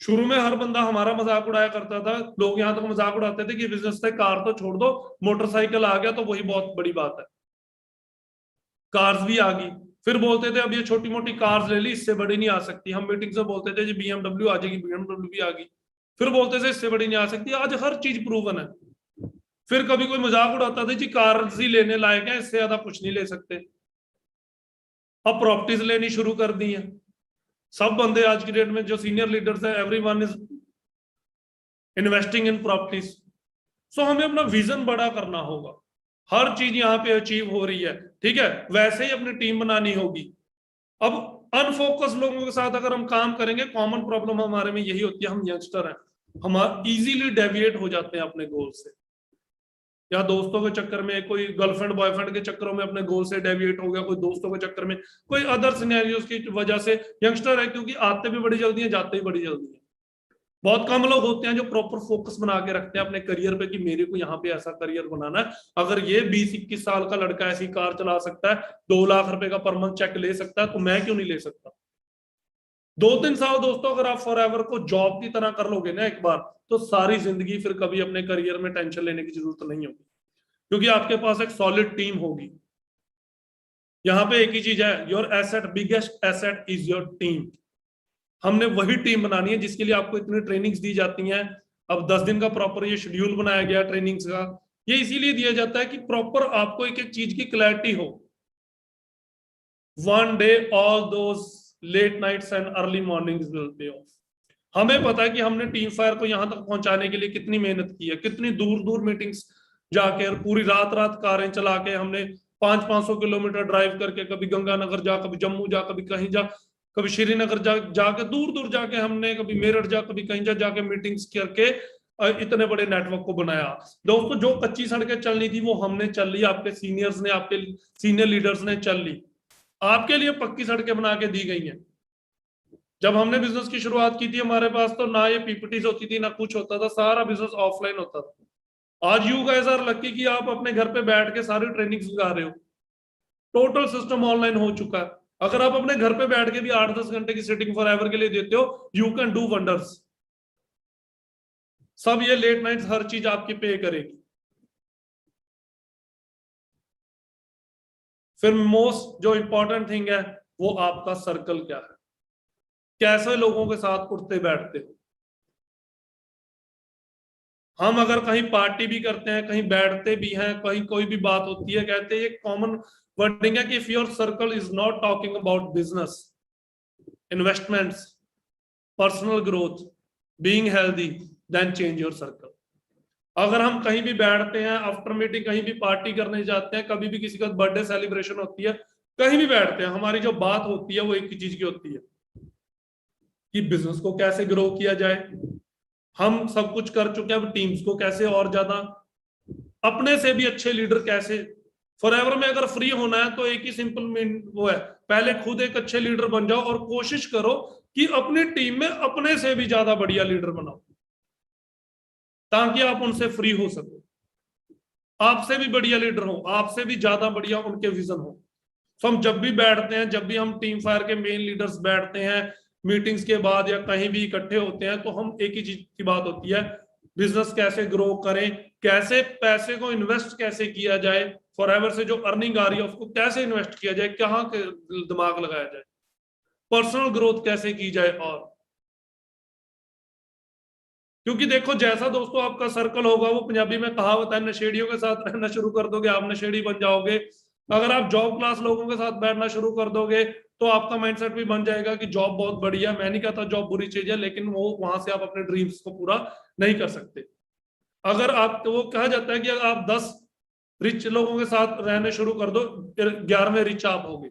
शुरू में हर बंदा हमारा मजाक उड़ाया करता था, लोग यहाँ तक मजाक उड़ाते थे कि बिजनेस से कार तो छोड़ दो, मोटरसाइकिल आ गया तो वही बहुत बड़ी बात है। कार्स भी आ गई, फिर बोलते थे अब ये छोटी मोटी कार्स ले ली, इससे बड़ी नहीं आ सकती। हम मीटिंग से बोलते थे जी बीएमडब्ल्यू आ जाएगी, बीएमडब्ल्यू भी आ गई, फिर बोलते थे इससे बड़ी नहीं आ सकती। आज हर चीज प्रूवन है। फिर कभी कोई मजाक उड़ाता था जी कार्स ही लेने लायक है, इससे ज्यादा कुछ नहीं ले सकते। अब प्रॉपर्टीज लेनी शुरू कर दी है सब बंदे आज की डेट में, जो सीनियर लीडर्स है, everyone is investing in properties. So हमें अपना विजन बड़ा करना होगा, हर चीज यहाँ पे अचीव हो रही है, ठीक है, वैसे ही अपनी टीम बनानी होगी। अब अनफोकस लोगों के साथ अगर हम काम करेंगे, कॉमन प्रॉब्लम हमारे में यही होती है, हम यंगस्टर हैं, हम इजीली डेविएट हो जाते हैं अपने गोल से। या दोस्तों के चक्कर में, कोई गर्लफ्रेंड बॉयफ्रेंड के चक्करों में अपने गोल से डेविएट हो गया, कोई दोस्तों के चक्कर में, कोई अदर सिनेरियोज की वजह से यंगस्टर है, क्योंकि आते भी बड़ी जल्दी है, जाते भी बड़ी जल्दी है। बहुत कम लोग होते हैं जो प्रॉपर फोकस बना के रखते हैं अपने करियर पे कि मेरे को यहाँ पे ऐसा करियर बनाना है। अगर ये 20-21 साल का लड़का ऐसी कार चला सकता है, 2 लाख रुपए का पर मंथ चेक ले सकता है, तो मैं क्यों नहीं ले सकता? 2-3 साल दोस्तों अगर आप फॉर एवर को जॉब की तरह कर लोगे ना एक बार, तो सारी जिंदगी फिर कभी अपने करियर में टेंशन लेने की जरूरत नहीं होगी, क्योंकि आपके पास एक सॉलिड टीम होगी। यहाँ पे एक ही चीज है, your asset, biggest asset is your team. हमने वही टीम बनानी है जिसके लिए आपको इतनी ट्रेनिंग्स दी जाती हैं। अब 10 दिन का प्रॉपर ये शेड्यूल बनाया गया ट्रेनिंग्स का, ये इसीलिए दिया जाता है कि प्रॉपर आपको एक एक चीज की क्लैरिटी हो। One day all those late nights and early mornings will pay off. हमें पता है कि हमने टीम फायर को यहां तक पहुंचाने के लिए कितनी मेहनत की है, कितनी दूर दूर मीटिंग्स जाके और पूरी रात रात कारें चला के हमने 500-500 किलोमीटर ड्राइव करके, कभी गंगानगर जा, कभी जम्मू जा, कभी कहीं जा, कभी श्रीनगर जाके दूर दूर जाके हमने, कभी मेरठ जा, कभी कहीं जाके मीटिंग्स करके इतने बड़े नेटवर्क को बनाया। दोस्तों जो कच्ची सड़कें चलनी थी वो हमने चल ली, आपके सीनियर्स ने, आपके सीनियर लीडर्स ने चल ली, आपके लिए पक्की सड़कें बना के दी गई हैं। जब हमने बिजनेस की शुरुआत की थी हमारे पास तो ना ये पीपीटीज होती थी ना कुछ होता था, सारा बिजनेस ऑफलाइन होता था। आज यू गाइस आर लकी कि आप अपने घर पे बैठ के सारी ट्रेनिंग्स लगा रहे हो, टोटल सिस्टम ऑनलाइन हो चुका है। अगर आप अपने घर पे बैठ के भी 8-10 घंटे की सिटिंग फॉर एवर के लिए देते हो, यू कैन डू वंडर्स। सब ये लेट नाइट्स हर चीज आपकी पे करेगी। फिर मोस्ट जो इंपॉर्टेंट थिंग है वो आपका सर्कल क्या है, कैसे लोगों के साथ उठते बैठते हो। हम अगर कहीं पार्टी भी करते हैं, कहीं बैठते भी हैं, कहीं कोई भी बात होती है, कहते हैं ये कॉमन वर्डिंग है कि if your circle is not talking about business, investments, personal growth, being healthy, then change your circle. अगर हम कहीं भी बैठते हैं, आफ्टर मीटिंग कहीं भी पार्टी करने जाते हैं, कभी भी किसी का बर्थडे सेलिब्रेशन होती है, कहीं भी बैठते हैं, हमारी जो बात होती है वो एक ही चीज की होती है कि बिजनेस को कैसे ग्रो किया जाए। हम सब कुछ कर चुके हैं, अब टीम्स को कैसे और ज्यादा, अपने से भी अच्छे लीडर कैसे। फॉरएवर में अगर फ्री होना है तो एक ही सिंपल वो है, पहले खुद एक अच्छे लीडर बन जाओ और कोशिश करो कि अपनी टीम में अपने से भी ज्यादा बढ़िया लीडर बनाओ, ताकि आप उनसे फ्री हो सको, आपसे भी बढ़िया लीडर हो, आपसे भी ज्यादा बढ़िया उनके विजन हो। तो हम जब भी बैठते हैं, जब भी हम टीम फायर के मेन लीडर्स बैठते हैं मीटिंग्स के बाद या कहीं भी इकट्ठे होते हैं, तो हम एक ही चीज की बात होती है, बिजनेस कैसे ग्रो करें, कैसे पैसे को इन्वेस्ट कैसे किया जाए, फॉरएवर से जो अर्निंग आ रही है उसको कैसे इन्वेस्ट किया जाए, कहाँ दिमाग लगाया जाए, पर्सनल ग्रोथ कैसे की जाए। और क्योंकि देखो जैसा दोस्तों आपका सर्कल होगा, वो पंजाबी में कहावत है, नशेड़ियों के साथ रहना शुरू कर दोगे आप नशेड़ी बन जाओगे। अगर आप जॉब क्लास लोगों के साथ बैठना शुरू कर दोगे तो आपका माइंडसेट भी बन जाएगा कि जॉब बहुत बढ़िया, मैं नहीं कहता जॉब बुरी चीज है, लेकिन वो वहां से आप अपने ड्रीम्स को पूरा नहीं कर सकते। अगर आप, तो वो कहा जाता है कि अगर आप 10 रिच लोगों के साथ रहने शुरू कर दो, 11वें रिच आप होगे,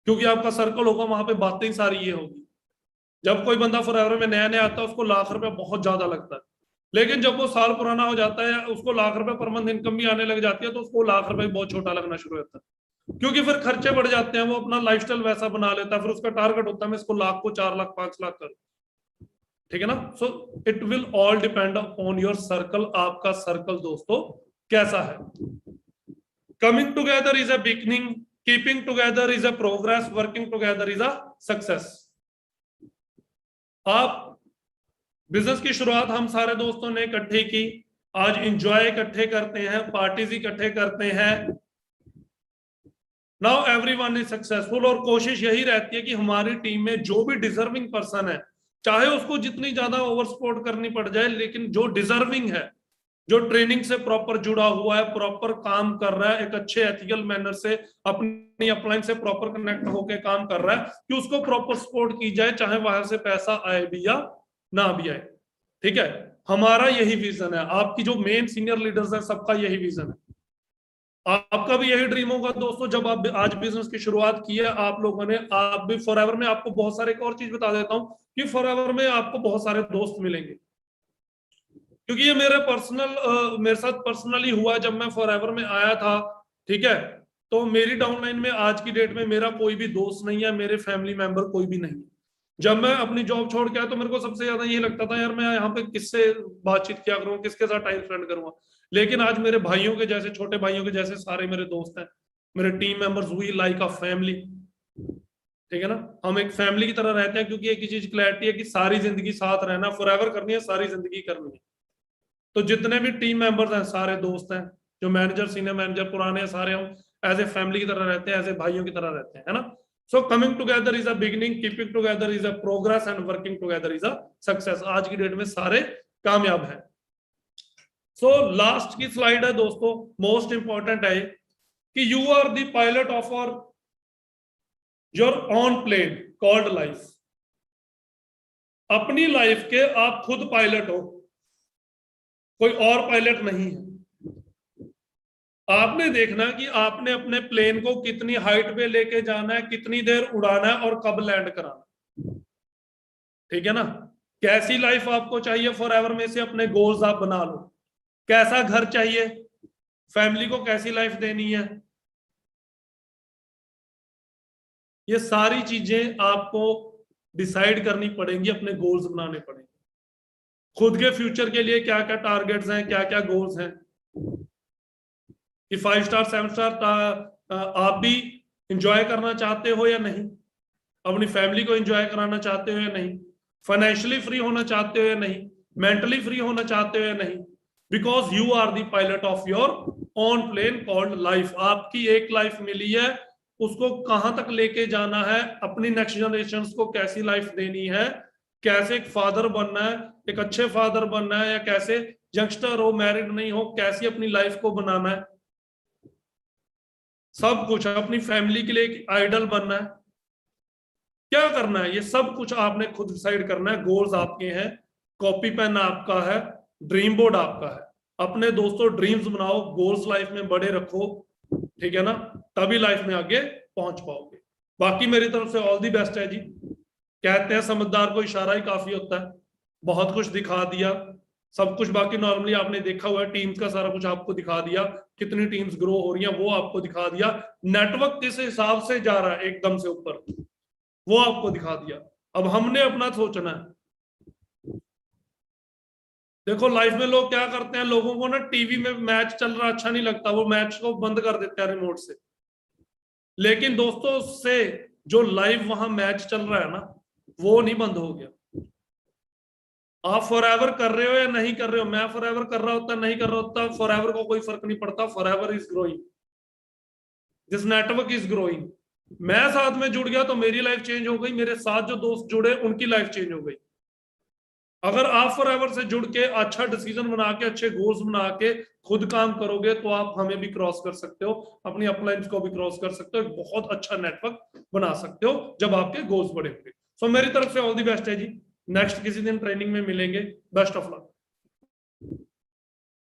क्योंकि आपका सर्कल होगा वहां पे, बातें सारी ये होगी। जब कोई बंदा फॉरएवर में नया नया आता है उसको लाख रुपए बहुत ज्यादा लगता है, लेकिन जब वो साल पुराना हो जाता है, उसको लाख रुपए पर मंथ इनकम भी आने लग जाती है, तो उसको लाख रुपए बहुत छोटा लगना शुरू होता है, क्योंकि फिर खर्चे बढ़ जाते हैं, वो अपना लाइफस्टाइल वैसा बना लेता है, फिर उसका टारगेट होता है मैं इसको लाख को 4 लाख 5 लाख करूं। ठीक है ना। So it will all depend on your circle, आपका सर्कल दोस्तों कैसा है। Coming together is a beginning, keeping together is a progress, working together is a success. आप बिजनेस की शुरुआत हम सारे दोस्तों ने इकट्ठे की, आज एंजॉय इकट्ठे करते हैं, पार्टीज इकट्ठे करते हैं, नाउ एवरीवन इज सक्सेसफुल। और कोशिश यही रहती है कि हमारी टीम में जो भी डिजर्विंग पर्सन है, चाहे उसको जितनी ज्यादा ओवर सपोर्ट करनी पड़ जाए, लेकिन जो डिजर्विंग है, जो ट्रेनिंग से प्रॉपर जुड़ा हुआ है, प्रॉपर काम कर रहा है, एक अच्छे एथिकल मैनर से अपनी अपलाइन से प्रॉपर कनेक्ट होकर काम कर रहा है, कि उसको प्रॉपर सपोर्ट की जाए, चाहे वहां से पैसा आए भी या ना भी आए। ठीक है, हमारा यही विजन है, आपकी जो मेन सीनियर लीडर्स है सबका यही विजन है। आपका भी यही ड्रीम होगा दोस्तों, जब आप आज बिजनेस की शुरुआत की है आप लोगों ने, आप भी फॉरएवर में, आपको बहुत सारे एक और चीज बता देता हूं कि फॉरएवर में आपको बहुत सारे दोस्त मिलेंगे। क्योंकि ये मेरे साथ पर्सनली हुआ जब मैं फॉरएवर में आया था, ठीक है। तो मेरी डाउनलाइन में आज की डेट में मेरा कोई भी दोस्त नहीं है, मेरे फैमिली मेंबर कोई भी नहीं है। जब मैं अपनी जॉब छोड़ के आया तो मेरे को सबसे ज्यादा ये लगता था, यार मैं यहाँ पे किससे बातचीत क्या करूँ, किसके साथ टाइम स्पेंड करूंगा। लेकिन आज मेरे भाइयों के जैसे, छोटे भाइयों के जैसे सारे मेरे दोस्त हैं, मेरे team members, we like a family, ठीक है ना। हम एक फैमिली की तरह रहते हैं, क्योंकि एक ही चीज क्लैरिटी है कि सारी जिंदगी साथ रहना, फॉरएवर करनी है, सारी जिंदगी करनी है। तो जितने भी टीम मेंबर्स हैं सारे दोस्त हैं, जो मैनेजर, सीनियर मैनेजर पुराने हैं, सारे हम एज ए फैमिली की तरह रहते हैं, एज ए भाइयों की तरह रहते हैं, है ना। So coming together is a beginning, keeping together is a progress and working together is a success. आज की डेट में सारे कामयाब हैं। सो लास्ट की स्लाइड है दोस्तों, मोस्ट इंपॉर्टेंट है कि you are the pilot of your on plane called life. अपनी लाइफ के आप खुद पायलट हो, कोई और पायलट नहीं है। आपने देखना कि आपने अपने प्लेन को कितनी हाइट पे लेके जाना है, कितनी देर उड़ाना है और कब लैंड कराना, ठीक है ना। कैसी लाइफ आपको चाहिए फॉरएवर में से अपने गोल्स आप बना लो। कैसा घर चाहिए, फैमिली को कैसी लाइफ देनी है, ये सारी चीजें आपको डिसाइड करनी पड़ेंगी, अपने गोल्स बनाने पड़ेंगे। खुद के फ्यूचर के लिए क्या क्या टारगेट्स हैं, क्या क्या गोल्स हैं, कि 5 स्टार 7 स्टार आप भी इंजॉय करना चाहते हो या नहीं, अपनी फैमिली को एंजॉय कराना चाहते हो या नहीं, फाइनेंशियली फ्री होना चाहते हो या नहीं, मेंटली फ्री होना चाहते हो या नहीं। Because you are the pilot of your own plane called life. आपकी एक लाइफ मिली है, उसको कहां तक लेके जाना है, अपनी नेक्स्ट जनरेशन को कैसी लाइफ देनी है, कैसे एक फादर बनना है, एक अच्छे फादर बनना है, या कैसे यंगस्टर हो, मैरिड नहीं हो, कैसी अपनी लाइफ को बनाना है, सब कुछ। अपनी फैमिली के लिए एक आइडल बनना है, क्या करना है, ये सब कुछ आपने खुद डिसाइड करना है। गोल्स आपके हैं, कॉपी पेन आपका है, ड्रीम बोर्ड आपका है। अपने दोस्तों ड्रीम्स बनाओ, गोल्स लाइफ में बड़े रखो, ठीक है ना, तभी लाइफ में आगे पहुंच पाओगे। बाकी मेरी तरफ से ऑल दी बेस्ट है जी। कहते हैं समझदार को इशारा ही काफी होता है। बहुत कुछ दिखा दिया, सब कुछ। बाकी नॉर्मली आपने देखा हुआ है, टीम्स का सारा कुछ आपको दिखा दिया, कितनी टीम्स ग्रो हो रही हैं वो आपको दिखा दिया, नेटवर्क किस हिसाब से जा रहा है एकदम से ऊपर वो आपको दिखा दिया। अब हमने अपना सोचना है। देखो लाइफ में लोग क्या करते हैं, लोगों को ना टीवी में मैच चल रहा अच्छा नहीं लगता, वो मैच को बंद कर देते हैं रिमोट से। लेकिन दोस्तों से जो लाइव वहां मैच चल रहा है ना, वो नहीं बंद हो गया। आप फॉरएवर कर रहे हो या नहीं कर रहे हो, मैं फॉरएवर कर रहा होता नहीं कर रहा होता, फॉरएवर को कोई फर्क नहीं पड़ता। Forever is growing, this network is growing. मैं साथ में जुड़ गया तो मेरी लाइफ चेंज हो गई, मेरे साथ जो दोस्त जुड़े उनकी लाइफ चेंज हो गई। अगर आप फॉरएवर से जुड़ के अच्छा डिसीजन बना के, अच्छे गोल्स बना के खुद काम करोगे, तो आप हमें भी क्रॉस कर सकते हो, अपनी अपलाइंस को भी क्रॉस कर सकते हो, एक बहुत अच्छा नेटवर्क बना सकते हो जब आपके गोल्स बड़े होंगे। सो मेरी तरफ से ऑल दी बेस्ट है जी। नेक्स्ट किसी दिन ट्रेनिंग में मिलेंगे। Best of luck.